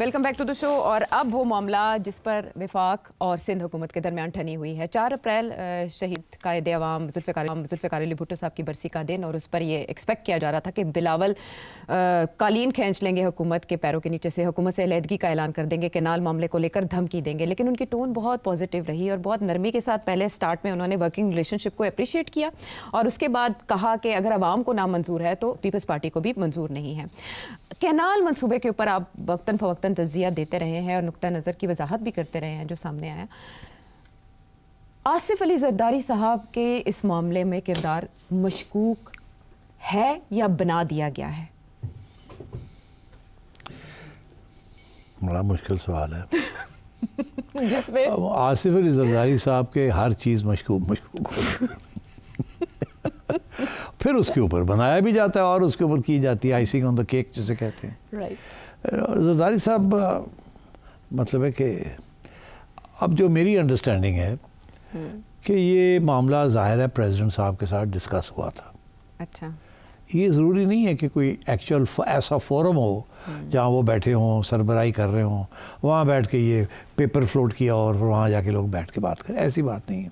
Welcome back to the show. और अब वो मामला जिस पर विफाक और सिंध हुकूमत के दरमियान ठनी हुई है। 4 अप्रैल शहीद कायद अवाम जुल्फ़िकार अली भुट्टो साहब की बरसी का दिन, और उस पर ये एक्सपेक्ट किया जा रहा था कि बिलावल कालीन खींच लेंगे हुकूमत के पैरों के नीचे से, हुकूमत से अलहदगी का ऐलान कर देंगे, केनाल मामले को लेकर धमकी देंगे। लेकिन उनकी टोन बहुत पॉजिटिव रही और बहुत नरमी के साथ पहले स्टार्ट में उन्होंने वर्किंग रिलेशनशिप को अप्रिशिएट किया और उसके बाद कहा कि अगर अवाम को ना मंजूर है तो पीपल्स पार्टी को भी मंजूर नहीं है। केनाल मंसूबे के ऊपर आप वक्तन फवक्तन तज़िया देते रहे हैं और नुक्ता नज़र की वजाहत भी करते रहे हैं जो सामने आया। आसिफ अली जरदारी साहब के इस मामले में किरदार मशकूक है या बना दिया गया है? बड़ा मुश्किल सवाल है। जिसमें आसिफ अली जरदारी साहब के हर चीज़ मशकूक होती है। फिर उसके ऊपर बनाया भी जाता है और उसके ऊपर की जाती है आइसिंग ऑन द केक जिसे कहते हैं। राइट। जरदारी साहब मतलब है कि अब जो मेरी अंडरस्टैंडिंग है कि ये मामला ज़ाहिर है प्रेसिडेंट साहब के साथ डिस्कस हुआ था। अच्छा। ये ज़रूरी नहीं है कि कोई एक्चुअल ऐसा फोरम हो जहाँ वो बैठे हों, सरबराही कर रहे हों, वहाँ बैठ के ये पेपर फ्लोट किया और वहाँ जाके लोग बैठ के बात करें, ऐसी बात नहीं है।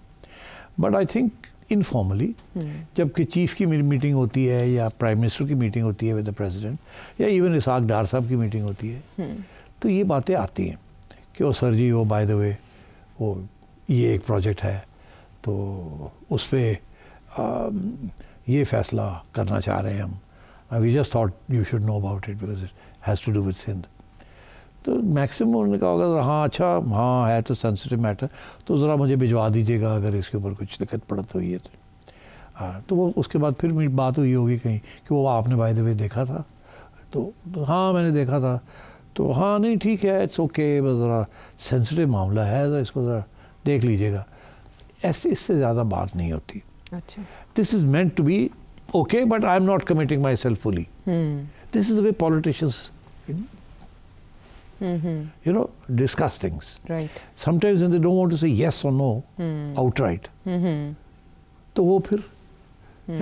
बट आई थिंक इनफॉर्मली जबकि चीफ की मीटिंग होती है या प्राइम मिनिस्टर की मीटिंग होती है विद द प्रेसिडेंट या इवन इसाक डार साहब की मीटिंग होती है तो ये बातें आती हैं कि ओ सर जी वो बाय द वे वो ये एक प्रोजेक्ट है तो उस पर ये फैसला करना चाह रहे हैं हम, we just thought you should know about it because it has to do with Sindh. तो मैक्सिमम उन्होंने कहा होगा हाँ अच्छा हाँ है तो सेंसिटिव मैटर तो ज़रा मुझे भिजवा दीजिएगा अगर इसके ऊपर कुछ दिक्कत पड़त हुई है तो। हाँ तो वो उसके बाद फिर बात हुई होगी कहीं कि वो आपने बाय द वे देखा था तो हाँ मैंने देखा था तो हाँ नहीं ठीक है इट्स ओके बस ज़रा सेंसिटिव मामला है ज़रा इसको ज़रा देख लीजिएगा। ऐसे इससे ज़्यादा बात नहीं होती। अच्छा। This is meant to be okay but I am not committing myself fully. This is the way politicians you know, discuss things. Right. Sometimes when they don't want to say yes or no outright, तो वो फिर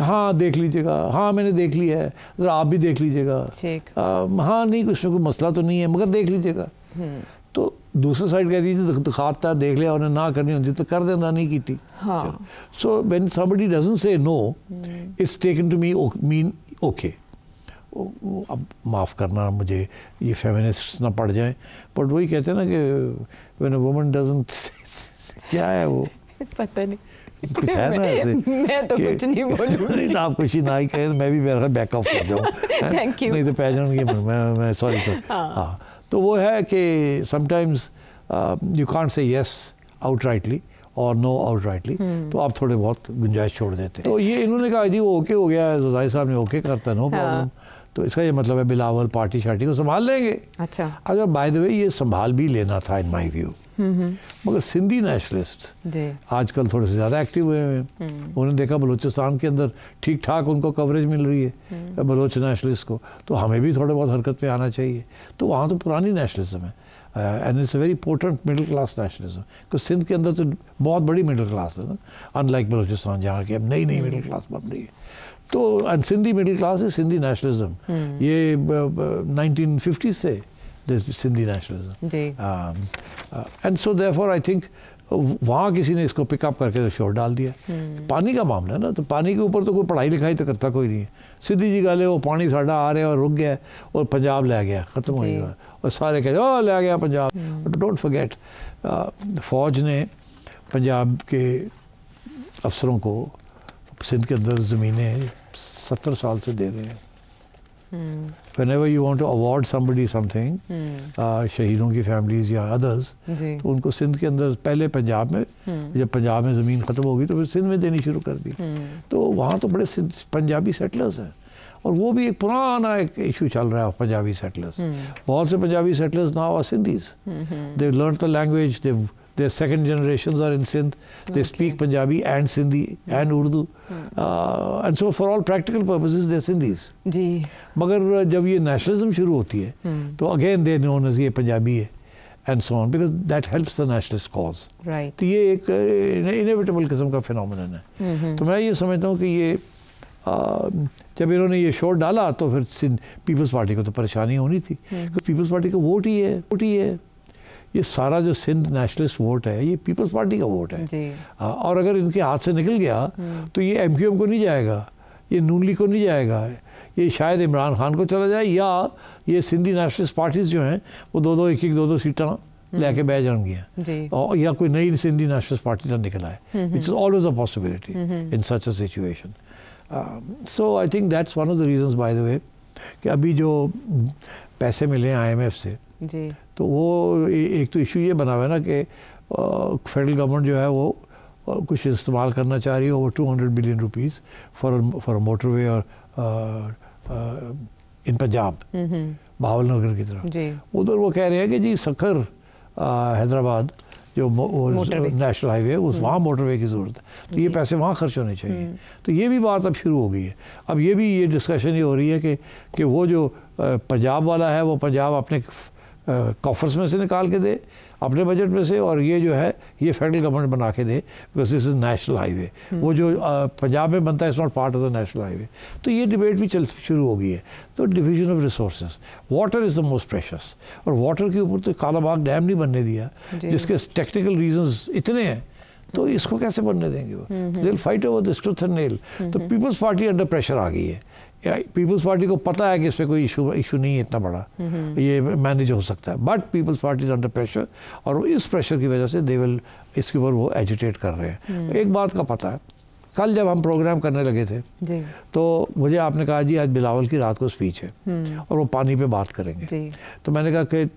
हाँ देख लीजिएगा, हाँ मैंने देख लिया है, ज़रा आप भी देख लीजिएगा, हाँ नहीं कुछ ना कोई मसला तो नहीं है मगर देख लीजिएगा। तो दूसरी साइड कह दीजिए दिखाता देख लिया उन्हें ना करनी होती तो कर देना नहीं की थी। So when somebody doesn't say no, it's taken to mean okay. अब माफ़ करना मुझे ये फेमिनिस्ट ना पड़ जाए बट वही कहते हैं ना कि व्हेन अ वुमन डजंट क्या है वो पता नहीं कुछ है ना ऐसे मैं तो कुछ नहीं बोलूँगी। नहीं तो आप कुछ ही ना ही कहें मैं भी मेरा बैक ऑफ कर जाऊँ नहीं तो पहचान ये मैं सॉरी सर। हाँ तो वो है कि sometimes you can't say yes outrightly और नो आउटराइटली तो आप थोड़े बहुत गुंजाइश छोड़ देते हैं। तो ये इन्होंने कहा जी वो ओके हो गया है जरदारी साहब ने ओके करता है नो प्रॉब्लम तो इसका ये मतलब है बिलावल पार्टी शार्टी को संभाल लेंगे। अच्छा। अगर बाय द वे ये संभाल भी लेना था इन माय व्यू मगर सिंधी नेशनलिस्ट आजकल थोड़े से ज़्यादा एक्टिव हुए हैं। उन्होंने देखा बलूचिस्तान के अंदर ठीक ठाक उनको कवरेज मिल रही है बलोच नेशनलिस्ट को तो हमें भी थोड़े बहुत हरकत में आना चाहिए। तो वहाँ तो पुरानी नेशनलिज्म है and it's a very potent middle class nationalism क्योंकि सिंध के अंदर तो बहुत बड़ी मिडिल क्लास है ना अनलाइक बलूचिस्तान जहाँ की अब नई नई मिडिल क्लास बन रही है। तो एंड सिंधी मिडिल क्लास है सिंधी नेशनलिज्म ये 1950 से Sindhi nationalism and so therefore I think वहाँ किसी ने इसको पिकअप करके तो शोर डाल दिया। पानी का मामला है ना तो पानी के ऊपर तो कोई पढ़ाई लिखाई तो करता कोई नहीं है सीधी जी गल है वो पानी साढ़ा आ रहा है और रुक गया और पंजाब ले गया ख़त्म हो गया और सारे कहते ओ ले गया पंजाब। बट डोंट फॉरगेट फ़ौज ने पंजाब के अफसरों को सिंध के अंदर ज़मीनें 70 साल से दे रहे हैं। Whenever you want to award somebody something, शहीदों की फैमिलीज या अदर्स तो उनको सिंध के अंदर पहले पंजाब में जब पंजाब में ज़मीन ख़त्म होगी तो फिर सिंध में देनी शुरू कर दी। तो वहाँ तो बड़े पंजाबी सेटलर्स हैं और वो भी एक पुराना एक इशू चल रहा है पंजाबी सेटलर्स। बहुत से Punjabi settlers now are Sindhis they learn the language their second generations are in Sindh. They speak Punjabi and Sindhi and Urdu. And so for all practical purposes they're Sindhis. जी. मगर जब ये nationalism शुरू होती है तो again they're known as ये पंजाबी है and so on because that helps the nationalist cause. Right. तो ये एक inevitable किस्म का phenomenon है। तो मैं ये समझता हूँ कि ये जब इन्होंने ये शोर डाला तो फिर सिंध पीपल्स पार्टी को तो परेशानी होनी थी, क्योंकि पीपल्स पार्टी का वोट ही है। ये सारा जो सिंध नेशनलिस्ट वोट है ये पीपल्स पार्टी का वोट है। और अगर इनके हाथ से निकल गया तो ये MQM को नहीं जाएगा, ये नून लीग को नहीं जाएगा, ये शायद इमरान खान को चला जाए, या ये सिंधी नेशनलिस्ट पार्टीज जो हैं वो 2-2 1-1 2-2 सीटां लेके बैठ जाएंगी, और या कोई नई सिंधी नेशनलिस्ट पार्टी ना निकल आए, which is always a possibility in such a situation. So I think that's one of the reasons by the way कि अभी जो पैसे मिले हैं IMF से जी, तो वो एक तो इशू ये बना हुआ है ना कि फेडरल गवर्नमेंट जो है वो कुछ इस्तेमाल करना चाह रही है, over 200 billion rupees for a motorway और इन पंजाब बहावलनगर की तरफ। उधर वो कह रहे हैं कि जी सखर हैदराबाद जो नेशनल हाईवे है उस वहाँ मोटरवे की ज़रूरत है, तो ये पैसे वहाँ खर्च होने चाहिए। तो ये भी बात अब शुरू हो गई है। अब ये भी ये डिस्कशन ये हो रही है कि वो जो पंजाब वाला है वो पंजाब अपने कॉफर्स में से निकाल के दे अपने बजट में से, और ये जो है ये फेडरल गवर्नमेंट बना के दे, because this is national highway. वो जो पंजाब में बनता है it's not part of the national highway. तो ये डिबेट भी शुरू हो गई है। तो division of resources, water is the most precious, और वाटर के ऊपर तो कालाबाग डैम नहीं बनने दिया जिसके टेक्निकल रीजंस इतने हैं, तो इसको कैसे बनने देंगे वो? They will fight over this tooth and nail. तो पीपल्स पार्टी अंडर प्रेशर आ गई है। पीपल्स पार्टी को पता है कि इस पर कोई इशू नहीं है इतना बड़ा, ये मैनेज हो सकता है, but Peoples party is under pressure, और इस प्रेशर की वजह से दे विल इसके ऊपर वो एजिटेट कर रहे हैं। एक बात का पता है, कल जब हम प्रोग्राम करने लगे थे तो मुझे आपने कहा जी आज बिलावल की रात को स्पीच है और वो पानी पे बात करेंगे। तो मैंने कहा कि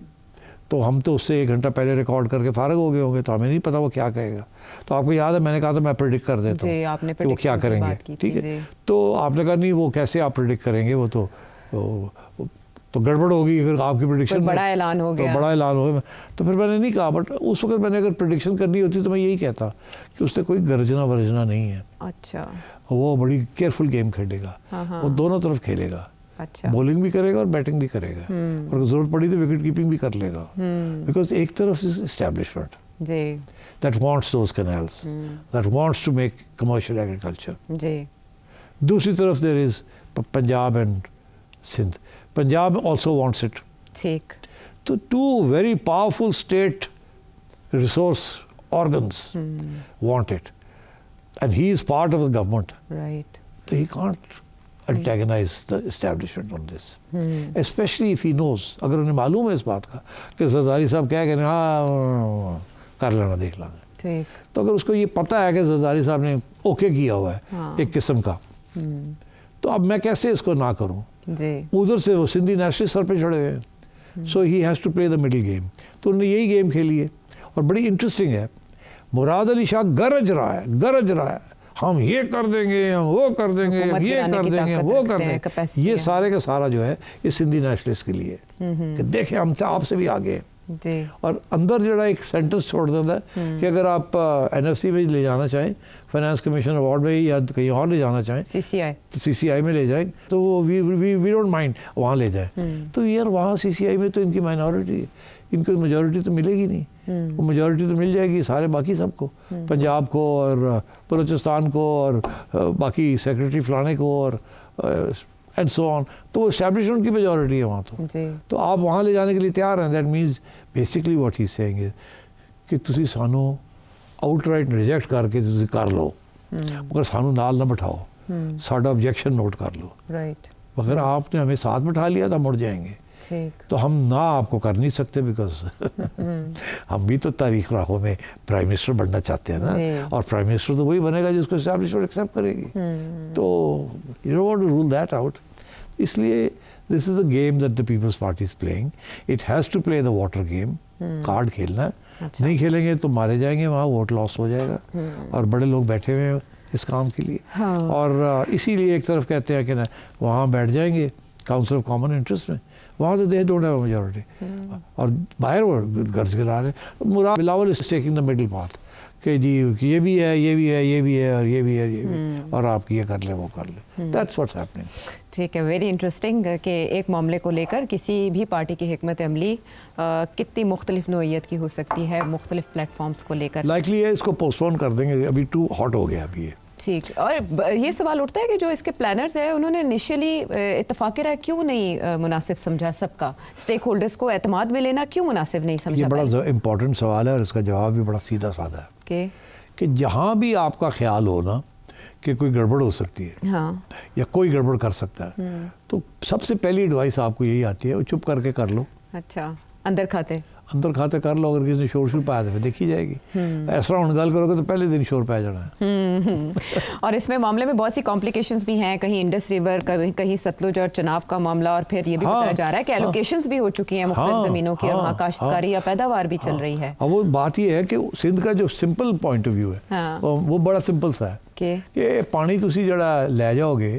तो हम तो उससे 1 घंटा पहले रिकॉर्ड करके फारग हो गए होंगे, तो हमें नहीं पता वो क्या कहेगा। तो आपको याद है मैंने कहा था मैं प्रिडिक्ट कर देता हूँ कि वो क्या करेंगे, ठीक है। तो आपने कहा नहीं वो कैसे आप प्रिडिक्ट करेंगे, वो तो गड़बड़ होगी अगर आपकी प्रिडिक्शन बड़ा ऐलान हो गया, तो बड़ा ऐलान हो गया। तो फिर मैंने नहीं कहा, बट उस वक्त मैंने अगर प्रिडिक्शन करनी होती तो मैं यही कहता कि उससे कोई गर्जना वर्जना नहीं है। अच्छा, वो बड़ी केयरफुल गेम खेलेगा, वो दोनों तरफ खेलेगा। अच्छा, बॉलिंग भी करेगा और बैटिंग भी करेगा, और जरूरत पड़ी तो विकेट कीपिंग भी कर लेगा, बिकॉज एक तरफ is establishment that wants those canals, that wants to make commercial agriculture. दूसरी तरफ there is Punjab and Sindh. Punjab also wants it, ठीक। तो two very powerful state resource organs want it, and he is part of the government, right. तो he can't antagonize the establishment on this, especially if he knows, अगर उन्हें मालूम है इस बात का कि जरदारी साहब क्या कह रहे हैं, हाँ कर लेना देख लेंगे, तो अगर उसको ये पता है कि जरदारी साहब ने ओके किया हुआ है एक किस्म का, तो अब मैं कैसे इसको ना करूं। उधर से वो सिंधी नेशनलिस्ट सर पे चढ़े हुए हैं, so he has to play the middle game. तो उन्होंने यही गेम खेली है, और बड़ी इंटरेस्टिंग है। मुराद अली शाह गरज रहा है हम ये कर देंगे, हम वो कर देंगे, हम ये कर देंगे, वो कर देंगे। ये सारे का सारा जो है ये सिंधी नेशनलिस्ट के लिए कि देखें हम आपसे भी आगे हैं। और अंदर जरा एक सेंटेंस छोड़ देता है कि अगर आप NFC में ले जाना चाहें, फाइनेंस कमीशन अवार्ड में या कहीं और ले जाना चाहें, तो CCI में ले जाएं, तो वो वी डोंट माइंड वहाँ ले जाएं। तो यार वहाँ CCI में तो इनकी माइनॉरिटी है, इनको मेजॉरिटी तो मिलेगी नहीं, वो मेजॉरिटी तो मिल जाएगी सारे बाकी सबको, पंजाब को और बलूचिस्तान को और बाकी सेक्रेटरी फलाने को और एंड सो ऑन। तो वो एस्टैब्लिशमेंट की मेजॉरिटी है वहाँ। तो आप वहाँ ले जाने के लिए तैयार हैं। That means basically what he saying is कि तुसी सानू आउटराइट रिजेक्ट करके तुसी कर लो, मगर सानू नाल ना बिठाओ, साडा ऑब्जेक्शन नोट कर लो, राइट। अगर आपने हमें साथ बिठा लिया तो मुड़ जाएंगे, तो हम ना आपको कर नहीं सकते, बिकॉज हम भी तो तारीख राहों में प्राइम मिनिस्टर बनना चाहते हैं ना, और प्राइम मिनिस्टर तो वही बनेगा जिसको एस्टैब्लिशमेंट एक्सेप्ट करेगी। तो you don't want to rule that out. इसलिए this is a game that the people's party is playing. It has to play the water game, card खेलना है। अच्छा। नहीं खेलेंगे तो मारे जाएंगे, वहाँ वोट लॉस हो जाएगा, और बड़े लोग बैठे हुए हैं इस काम के लिए। हाँ। और इसीलिए एक तरफ कहते हैं कि ना वहाँ बैठ जाएंगे काउंसिल ऑफ कॉमन इंटरेस्ट में, वहाँ तो they don't have a majority, और बाहर वो गर्ज गिरा रहे। Murad Bilawal is taking the middle path कि जी ये भी है, ये भी है, ये भी है, और ये भी है, ये भी, और आप ये कर ले, वो कर ले। That's what's happening. ठीक है, वेरी इंटरेस्टिंग कि एक मामले को लेकर किसी भी पार्टी की हिकमत अमली कितनी मुख्तलिफ नोयत की हो सकती है मुख्तलिफ प्लेटफॉर्म्स को लेकर। लाइकली है इसको पोस्टपोन कर देंगे, अभी टू हॉट हो गया अभी ये। ठीक। और ये सवाल उठता है कि जो इसके प्लानर्स हैं उन्होंने इनिशियली इत्तेफाक राय क्यों नहीं मुनासिब समझा, सबका स्टेक होल्डर्स को एतमाद में लेना क्यों मुनासिब नहीं समझा? ये बड़ा इम्पोर्टेंट सवाल है और इसका जवाब भी बड़ा सीधा साधा है कि जहाँ भी आपका ख्याल हो ना कि कोई गड़बड़ हो सकती है, हाँ, या कोई गड़बड़ कर सकता है, तो सबसे पहली एडवाइस आपको यही आती है, वो चुप करके कर लो। अच्छा, अंदर खाते कर लो। अगर किसी ने शोर पाया तो देखी जाएगी। ऐसा हम गल करोगे तो पहले दिन शोर पाया जाना है। और इसमें मामले में बहुत सी कॉम्प्लिकेशंस भी हैं, कहीं इंडस रिवर, कहीं सतलुज और चनाब का मामला, और फिर ये भी बताया जा रहा है कि एलोकेशंस भी हो चुकी हैं मुख्तलिफ जमीनों की, और वहाँ काश्तकारी या पैदावार भी चल रही है। वो बात ये है कि सिंध का जो सिंपल पॉइंट ऑफ व्यू है वो बड़ा सिंपल सा है कि पानी तुसी जड़ा ले जाओगे,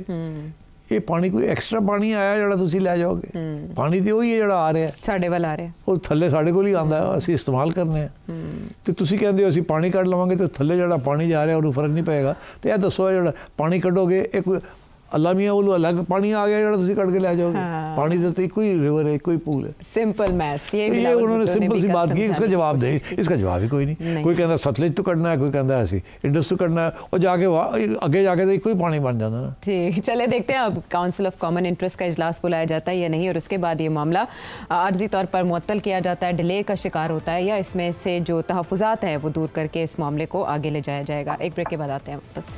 ये पानी कोई एक्स्ट्रा पानी आया जड़ा तुसी ले जाओगे, पानी तो वही है जड़ा आ रहा है साडे वाल आ रहा है, वो थल्ले साडे कोल ही आंदा है, ਅਸੀਂ इस्तेमाल करने तो तुसी कहंदे हो ਅਸੀਂ पानी ਕੱਢ ਲਵਾਂਗੇ तो थल्ले जड़ा पानी जा रहा है ਉਹਨੂੰ फर्क नहीं पेगा। तो यह दसो जड़ा पानी ਕੱਢੋਗੇ एक अल्लाह मियाँ वो अलग पानी आ गया जड़ा तुसी कट के ले जाओगे। हाँ। पानी तो एक कोई रिवर है, कोई पूल है। सिंपल मैथ्स ये उन्होंने सिंपल सी बात की, इसका जवाब दे, इसका जवाब ही कोई नहीं। कोई कहता सतलुज तो कटना है, कोई कहता है इंडस तो कटना है, और जाके आगे जाके तो कोई पानी बन जाता ना। ठीक, चले देखते हैं अब काउंसिल ऑफ कॉमन इंटरेस्ट का इजलास बुलाया जाता है या नहीं, और उसके बाद ये मामला आर्जी तौर पर मुअत्तल किया जाता है, डिले का शिकार होता है, या इसमें से जो तहफ़्फ़ुज़ात हैं वो दूर करके इस मामले को आगे ले जाया जाएगा। एक ब्रेक के बाद आते हैं वापस।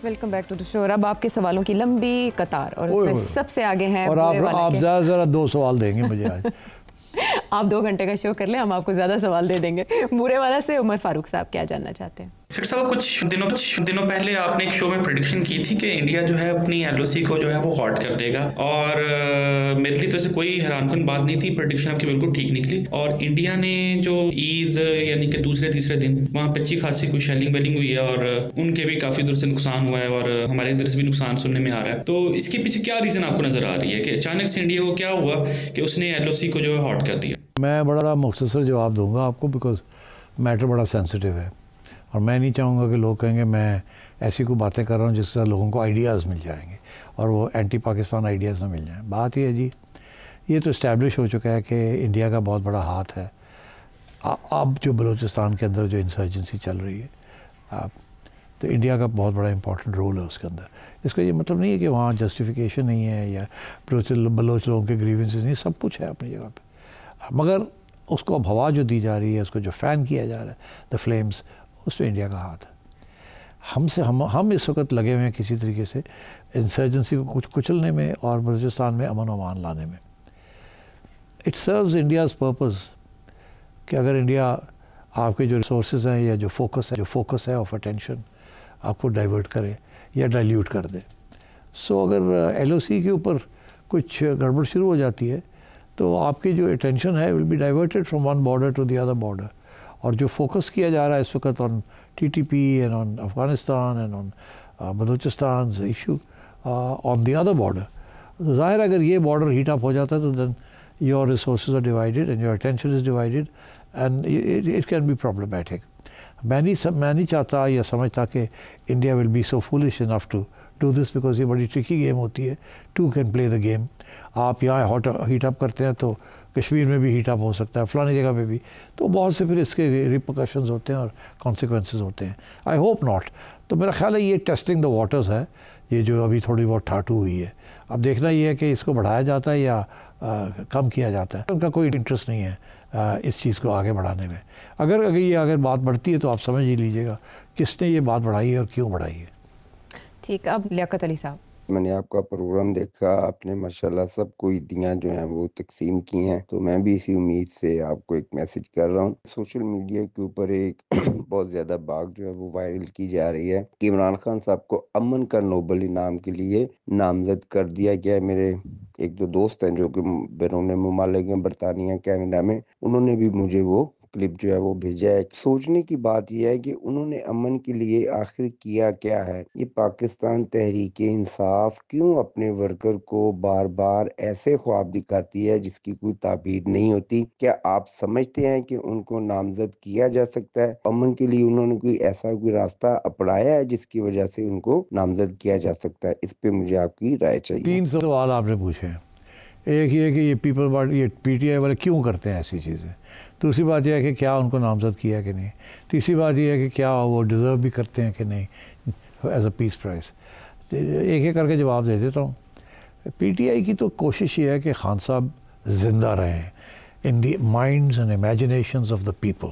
Welcome back to the show. अब आपके सवालों की लंबी कतार, और इसमें सबसे आगे हैं, और आप ज़रा 2 सवाल देंगे मुझे आज। आप 2 घंटे का शो कर लें, हम आपको ज़्यादा सवाल दे देंगे। बुरे वाला से उमर फारूक साहब क्या जानना चाहते हैं? सर साहब, कुछ दिनों पहले आपने एक शो में प्रेडिक्शन की थी कि इंडिया जो है अपनी एलओसी को जो है वो हॉट कर देगा, और मेरे लिए तो ऐसे कोई हैरानकुन बात नहीं थी, प्रेडिक्शन आपकी बिल्कुल ठीक निकली। और इंडिया ने जो ईद यानी कि दूसरे तीसरे दिन वहाँ पे अच्छी खासी कोई शेलिंग वेलिंग हुई है, और उनके भी काफ़ी दूर से नुकसान हुआ है, और हमारे इधर से भी नुकसान सुनने में आ रहा है। तो इसके पीछे क्या रीज़न आपको नज़र आ रही है कि अचानक से इंडिया को क्या हुआ कि उसने एलओसी को जो है हॉट कर दिया? मैं बड़ा मुख्तसर जवाब दूंगा आपको, बिकॉज मैटर बड़ा सेंसिटिव है, और मैं नहीं चाहूँगा कि लोग कहेंगे मैं ऐसी कोई बातें कर रहा हूँ जिससे लोगों को आइडियाज़ मिल जाएंगे और वो एंटी पाकिस्तान आइडियाज़ ना मिल जाएं। बात ये है जी, ये तो इस्टेब्लिश हो चुका है कि इंडिया का बहुत बड़ा हाथ है। अब जो बलूचिस्तान के अंदर जो इंसर्जेंसी चल रही है, तो इंडिया का बहुत बड़ा इंपॉर्टेंट रोल है उसके अंदर। इसका ये मतलब नहीं है कि वहाँ जस्टिफिकेशन नहीं है या बलोच लोगों के ग्रीवेंसेस नहीं, सब कुछ है अपनी जगह पे, मगर उसको अब हवा जो दी जा रही है, उसको जो फ़ैन किया जा रहा है, द फ्लेम्स, उसमें इंडिया का हाथ है। हम इस वक्त लगे हुए हैं किसी तरीके से इंसर्जेंसी को कुचलने में और बलूचिस्तान में अमन अमान लाने में। इट सर्व्स इंडियाज़ पर्पज़ कि अगर इंडिया आपके जो रिसोर्सेज हैं या जो फोकस है ऑफ अटेंशन आपको डाइवर्ट करे या डाइल्यूट कर दे। सो अगर एलओसी के ऊपर कुछ गड़बड़ शुरू हो जाती है तो आपकी जो अटेंशन है will be diverted from one border to the other border, और जो फोकस किया जा रहा है इस वक्त on TTP and on Afghanistan and on Balochistan issue on the other border, तो ज़ाहिर अगर ये बॉर्डर हीट अप हो जाता है तो then your resources are divided and your attention is divided and it can be problematic. मैं नहीं चाहता या समझता कि India will be so foolish enough to do this, because ये बड़ी ट्रिकी गेम होती है। Two can play the game. आप यहाँ हीट अप करते हैं तो कश्मीर में भी हीट अप हो सकता है, फलानी जगह पे भी, तो बहुत से फिर इसके रिपरकशंस होते हैं और कॉन्सिक्वेंसेस होते हैं। I hope not. तो मेरा ख्याल है ये टेस्टिंग द वाटर्स है, ये जो अभी थोड़ी बहुत ठाटू हुई है। अब देखना ये है कि इसको बढ़ाया जाता है या कम किया जाता है। उनका कोई इंटरेस्ट नहीं है इस चीज़ को आगे बढ़ाने में। अगर बात बढ़ती है तो आप समझ ही लीजिएगा किसने ये बात बढ़ाई है और क्यों बढ़ाई है। ठीक, अब लियाकत अली साहब। मैंने आपका प्रोग्राम देखा, आपने माशाल्लाह सबको ईदियाँ जो हैं वो तकसीम की हैं, तो मैं भी इसी उम्मीद से आपको एक मैसेज कर रहा हूँ। सोशल मीडिया के ऊपर एक बहुत ज़्यादा बात जो है वो वायरल की जा रही है कि इमरान खान साहब को अमन का नोबल इनाम के लिए नामजद कर दिया गया है। मेरे 1-2 दोस्त हैं जो कि बैरून मुमालिक हैं, बरतानिया, कनाडा में, उन्होंने भी मुझे वो क्लिप जो है वो भेजा है। सोचने की बात यह है कि उन्होंने अमन के लिए आखिर किया क्या है। ये पाकिस्तान तहरीक इंसाफ क्यों अपने वर्कर को बार बार ऐसे ख्वाब दिखाती है जिसकी कोई ताबीर नहीं होती। क्या आप समझते हैं कि उनको नामजद किया जा सकता है? अमन के लिए उन्होंने कोई रास्ता अपनाया है जिसकी वजह से उनको नामजद किया जा सकता है? इस पे मुझे आपकी राय चाहिए। 3 सवाल आपने पूछे हैं। एक ये कि ये पीपल पार्टी, ये PTI वाले क्यों करते हैं ऐसी चीज़ें। दूसरी बात यह है कि क्या उनको नामजद किया कि नहीं। तीसरी बात यह है कि क्या वो डिज़र्व भी करते हैं कि नहीं एज अ पीस प्राइज़। एक एक करके जवाब दे देता हूँ। PTI की तो कोशिश ये है कि खान साहब ज़िंदा रहें in the minds and imaginations of the people,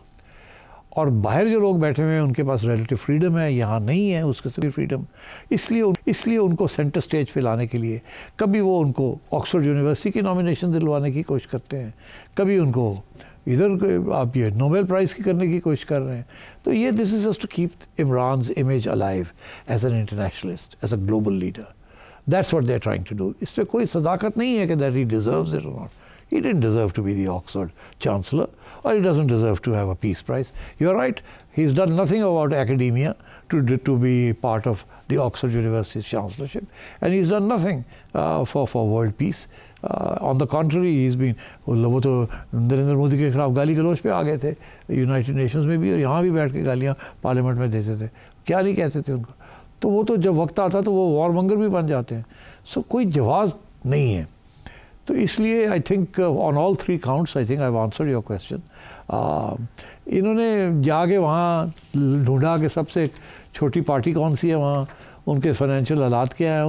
और बाहर जो लोग बैठे हुए हैं उनके पास रिलेटिव फ्रीडम है, यहाँ नहीं है उसके से भी फ्रीडम। इसलिए उनको सेंटर स्टेज पे लाने के लिए कभी वो उनको ऑक्सफोर्ड यूनिवर्सिटी की नॉमिनेशन दिलवाने की कोशिश करते हैं, कभी उनको इधर आप ये नोबेल प्राइज़ की करने की कोशिश कर रहे हैं। तो ये this is just to keep Imran's image alive as an internationalist, as a global leader. That's what they are trying to do. इस पर कोई सदाकत नहीं है कि दैट ही डिजर्व्स इट और not. He didn't deserve to be the Oxford Chancellor, or he doesn't deserve to have a peace prize. You're right, he's done nothing about academia to be part of the Oxford University's chancellorship, and he's done nothing for world peace. On the contrary, he's been, वो तो नरेंद्र मोदी के खिलाफ गाली गलौज पे आ गए थे United Nations में भी, और यहाँ भी बैठ के गालियाँ पार्लियामेंट में देते थे। क्या नहीं कहते थे उनको। तो वो तो जब वक्त आता तो वो वॉरमंगर भी बन जाते हैं। सो कोई जवाब नहीं है। तो इसलिए I think on all 3 counts I think I have answered your question. इन्होंने जाके वहाँ ढूंढा कि सबसे छोटी पार्टी कौन सी है वहाँ, उनके फाइनेंशियल हालात क्या है,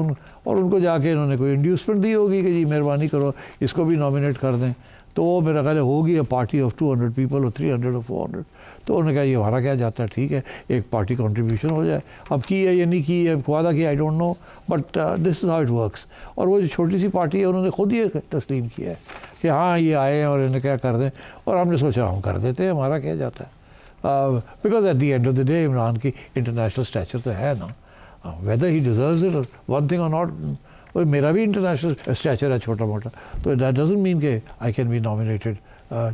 और उनको जाके इन्होंने कोई इंड्यूसमेंट दी होगी कि जी मेहरबानी करो इसको भी नॉमिनेट कर दें। तो वो मेरा ख्याल होगी अ पार्टी ऑफ 200 पीपल और 300 और 400। तो उन्होंने कहा ये हमारा क्या जाता है, ठीक है एक पार्टी कंट्रीब्यूशन हो जाए। अब की है या नहीं की है, वादा किया, I don't know, but this is how it works. और वो जो छोटी सी पार्टी है उन्होंने खुद ही तस्लीम किया है कि हाँ ये आए हैं और इन्हें क्या कर दें, और हमने सोचा हम कर देते हैं, हमारा क्या जाता है। Because at the end of the day Imran की इंटरनेशनल स्टैचर तो है ना, weather he deserves it one thing और नॉट। और मेरा भी इंटरनेशनल स्टैचर है छोटा मोटा, तो दैट डजंट मीन कि I can be nominated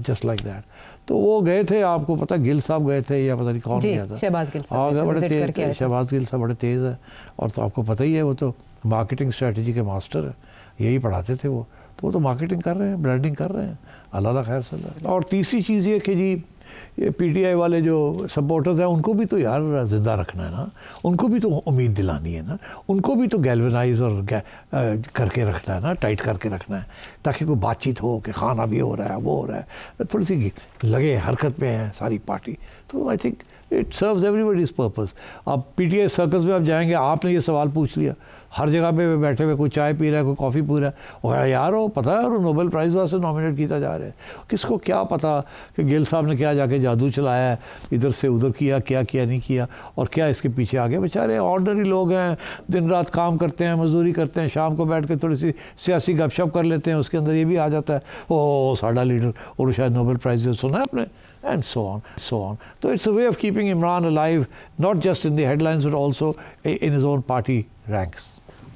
just like that. तो वो गए थे, आपको पता गिल साहब गए थे या पता नहीं कौन गया था, शहबाज गिल साहब। हाँ बड़े तेज, शहबाज गिल साहब बड़े तेज़ है, और तो आपको पता ही है वो तो मार्केटिंग स्ट्रेटजी के मास्टर है, यही पढ़ाते थे वो। तो वो तो मार्केटिंग कर रहे हैं, ब्रांडिंग कर रहे हैं, अल्लाह खैर सल्ला। और तीसरी चीज़ ये कि जी ये PTI वाले जो सपोर्टर्स हैं उनको भी तो यार ज़िंदा रखना है ना, उनको भी तो उम्मीद दिलानी है ना, उनको भी तो गैल्वनाइज और करके रखना है ना, टाइट करके रखना है, ताकि कोई बातचीत हो कि खाना भी हो रहा है, वो हो रहा है, थोड़ी सी लगे हरकत में है सारी पार्टी। तो I think it serves everybody's purpose. आप PTI सर्कस में आप जाएंगे, आपने ये सवाल पूछ लिया, हर जगह पे बैठे हुए कोई चाय पी रहा है, कोई कॉफ़ी पी रहा है, और यार वो पता है और नोबेल प्राइज़ वास्ते नॉमिनेट किया जा रहा है। किसको क्या पता कि गिल साहब ने क्या जाके जादू चलाया है, इधर से उधर किया, क्या किया नहीं किया, और क्या इसके पीछे आ गया। बेचारे ऑर्डनरी लोग हैं, दिन रात काम करते हैं, मजदूरी करते हैं, शाम को बैठ के थोड़ी सी सियासी गपशप कर लेते हैं, उसके अंदर ये भी आ जाता है ओ साडा लीडर और शायद नोबेल प्राइज़ सुना है आपने, and so on. So it's a way of keeping Imran alive, not just in the headlines but also in his own party ranks.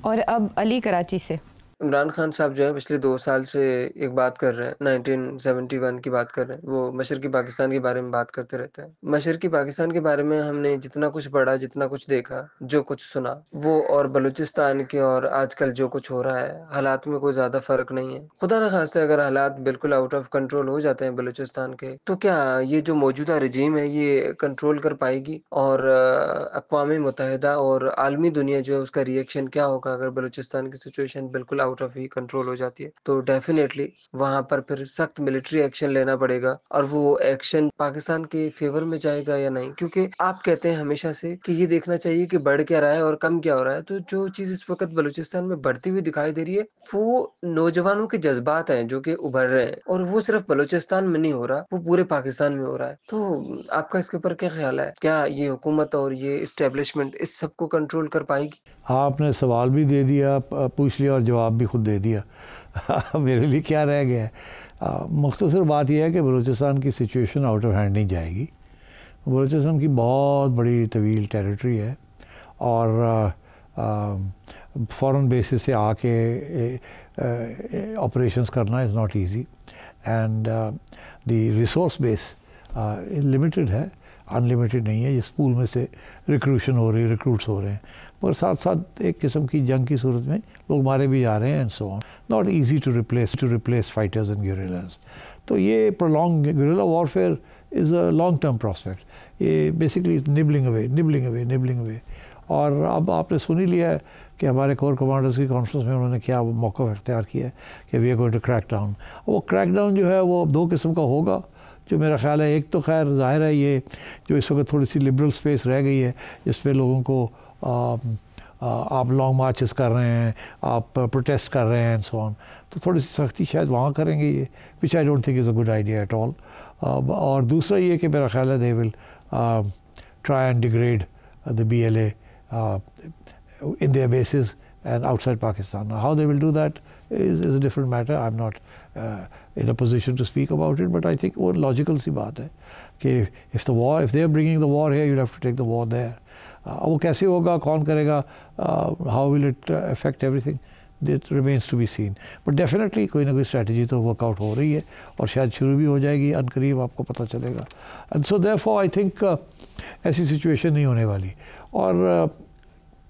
और अब अली कराची से। इमरान खान साहब जो है पिछले 2 साल से एक बात कर रहे हैं, 1971 की बात कर रहे हैं। वो मशरकी पाकिस्तान के बारे में बात करते रहते हैं। मशरकी पाकिस्तान के बारे में हमने जितना कुछ पढ़ा, जितना कुछ देखा, जो कुछ सुना, वो और बलूचिस्तान के और आजकल जो कुछ हो रहा है, हालात में कोई ज्यादा फर्क नहीं है। खुदा न खास्ते अगर हालात बिल्कुल आउट ऑफ कंट्रोल हो जाते हैं बलूचिस्तान के, तो क्या ये जो मौजूदा रजीम है ये कंट्रोल कर पाएगी? और अक़वाम मुत्तहिदा और आलमी दुनिया जो है उसका रिएक्शन क्या होगा अगर बलूचिस्तान की सिचुएशन बिल्कुल आउट ऑफ ही कंट्रोल हो जाती है? तो डेफिनेटली वहां पर फिर सख्त मिलिट्री एक्शन लेना पड़ेगा, और वो एक्शन पाकिस्तान के फेवर में जाएगा या नहीं, क्योंकि आप कहते हैं हमेशा से कि ये देखना चाहिए कि बढ़ क्या रहा है और कम क्या हो रहा है। तो जो चीज इस वक्त बलूचिस्तान में बढ़ती हुई दिखाई दे रही है वो नौजवानों के जज्बात हैं जो कि उभर रहे हैं, और वो सिर्फ बलूचिस्तान में नहीं हो रहा, वो पूरे पाकिस्तान में हो रहा है। तो आपका इसके ऊपर क्या ख्याल है? क्या ये हुकूमत और ये इस्टेब्लिशमेंट इस सब को कंट्रोल कर पाएगी? आपने सवाल भी दे दिया, पूछ लिया, और जवाब भी खुद दे दिया। मेरे लिए क्या रह गया है? मुख्तसर बात यह है कि बलूचिस्तान की सिचुएशन आउट ऑफ हैंड नहीं जाएगी। बलूचिस्तान की बहुत बड़ी तवील टेरिटरी है, और फॉरेन बेसिस से आके ऑपरेशंस करना is not easy, and the resource base limited है, अनलिमिटेड नहीं है। जिस पूल में से रिक्रूशन हो रही, रिक्रूट्स हो रहे हैं, पर साथ साथ एक किस्म की जंग की सूरत में लोग मारे भी जा रहे हैं, and so on. Not easy to replace fighters and guerrillas. तो ये prolong guerrilla warfare is a long term prospect. ये बेसिकली निबलिंग अवे। और अब आपने सुन ही लिया है कि हमारे कोर कमांडर्स की कॉन्फ्रेंस में उन्होंने क्या मौका इख्तियार किया है कि we are going to crack down. वो क्रैक डाउन जो है वो दो किस्म का होगा, जो मेरा ख्याल है एक तो खैर ज़ाहिर है ये जो इस वक्त थोड़ी सी लिबरल स्पेस रह गई है जिसमें लोगों को आप लॉन्ग मार्चेस कर रहे हैं, आप प्रोटेस्ट कर रहे हैं एंड सो ऑन, तो थोड़ी सी सख्ती शायद वहाँ करेंगे ये, which I don't think is a good idea at all. और दूसरा ये कि मेरा ख्याल है they will try and degrade the BLA in their bases and outside Pakistan. Now, how they will do that is a different matter. I'm not in a position to speak about it, but I think वो logical सी बात है कि if they are bringing the war here, you'll have to take the war there. वो कैसे होगा, कौन करेगा, how will it affect everything? It remains to be seen. But definitely कोई ना कोई strategy तो workout हो रही है और शायद शुरू भी हो जाएगी, अनकरीब आपको पता चलेगा. And so therefore I think ऐसी situation नहीं होने वाली. और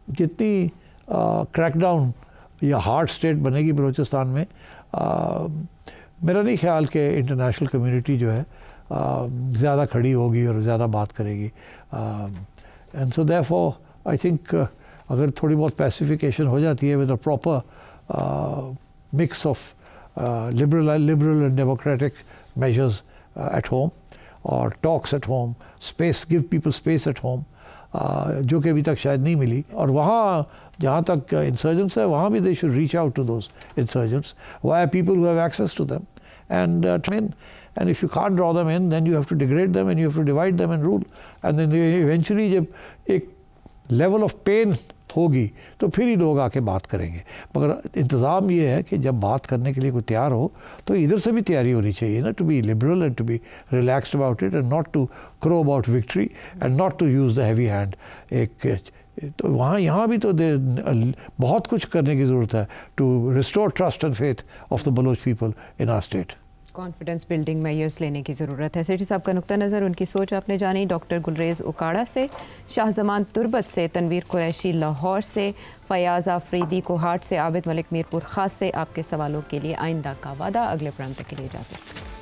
जितनी क्रैकडाउन या हार्ड स्टेट बनेगी बलूचिस्तान में, मेरा नहीं ख्याल कि इंटरनेशनल कम्युनिटी जो है ज़्यादा खड़ी होगी और ज़्यादा बात करेगी. And so therefore I think अगर थोड़ी बहुत पैसिफिकेशन हो जाती है with a proper mix of liberal and democratic measures at home और talks at home, space, give people space at home, जो कि अभी तक शायद नहीं मिली. और वहाँ जहाँ तक इंसर्जेंट्स है वहाँ भी they should reach out to those insurgents via people who have access to them and if you can't draw them in, then you have to degrade them and you have to divide them and rule. And then eventually जब एक level of pain होगी तो फिर ही लोग आके बात करेंगे. मगर इंतज़ाम ये है कि जब बात करने के लिए कोई तैयार हो तो इधर से भी तैयारी होनी चाहिए ना, to be liberal and to be relaxed about it and not to crow about victory and not to use the heavy hand. एक तो वहाँ यहाँ भी तो बहुत कुछ करने की ज़रूरत है to restore trust and faith of the Baloch people in our state. Confidence building measures लेने की ज़रूरत है. सेठी साहब का नुक्ता नज़र, उनकी सोच आपने जानी. डॉक्टर गुलरेज़ उकाड़ा से, शाहजमान तुर्बत से, तनवीर कुरैशी लाहौर से, फयाज़ आफरीदी कोहाट से, आबिद मलिक मीरपुर ख़ास से आपके सवालों के लिए आइंदा का वादा. अगले प्रोग्राम तक के लिए इजाज़त.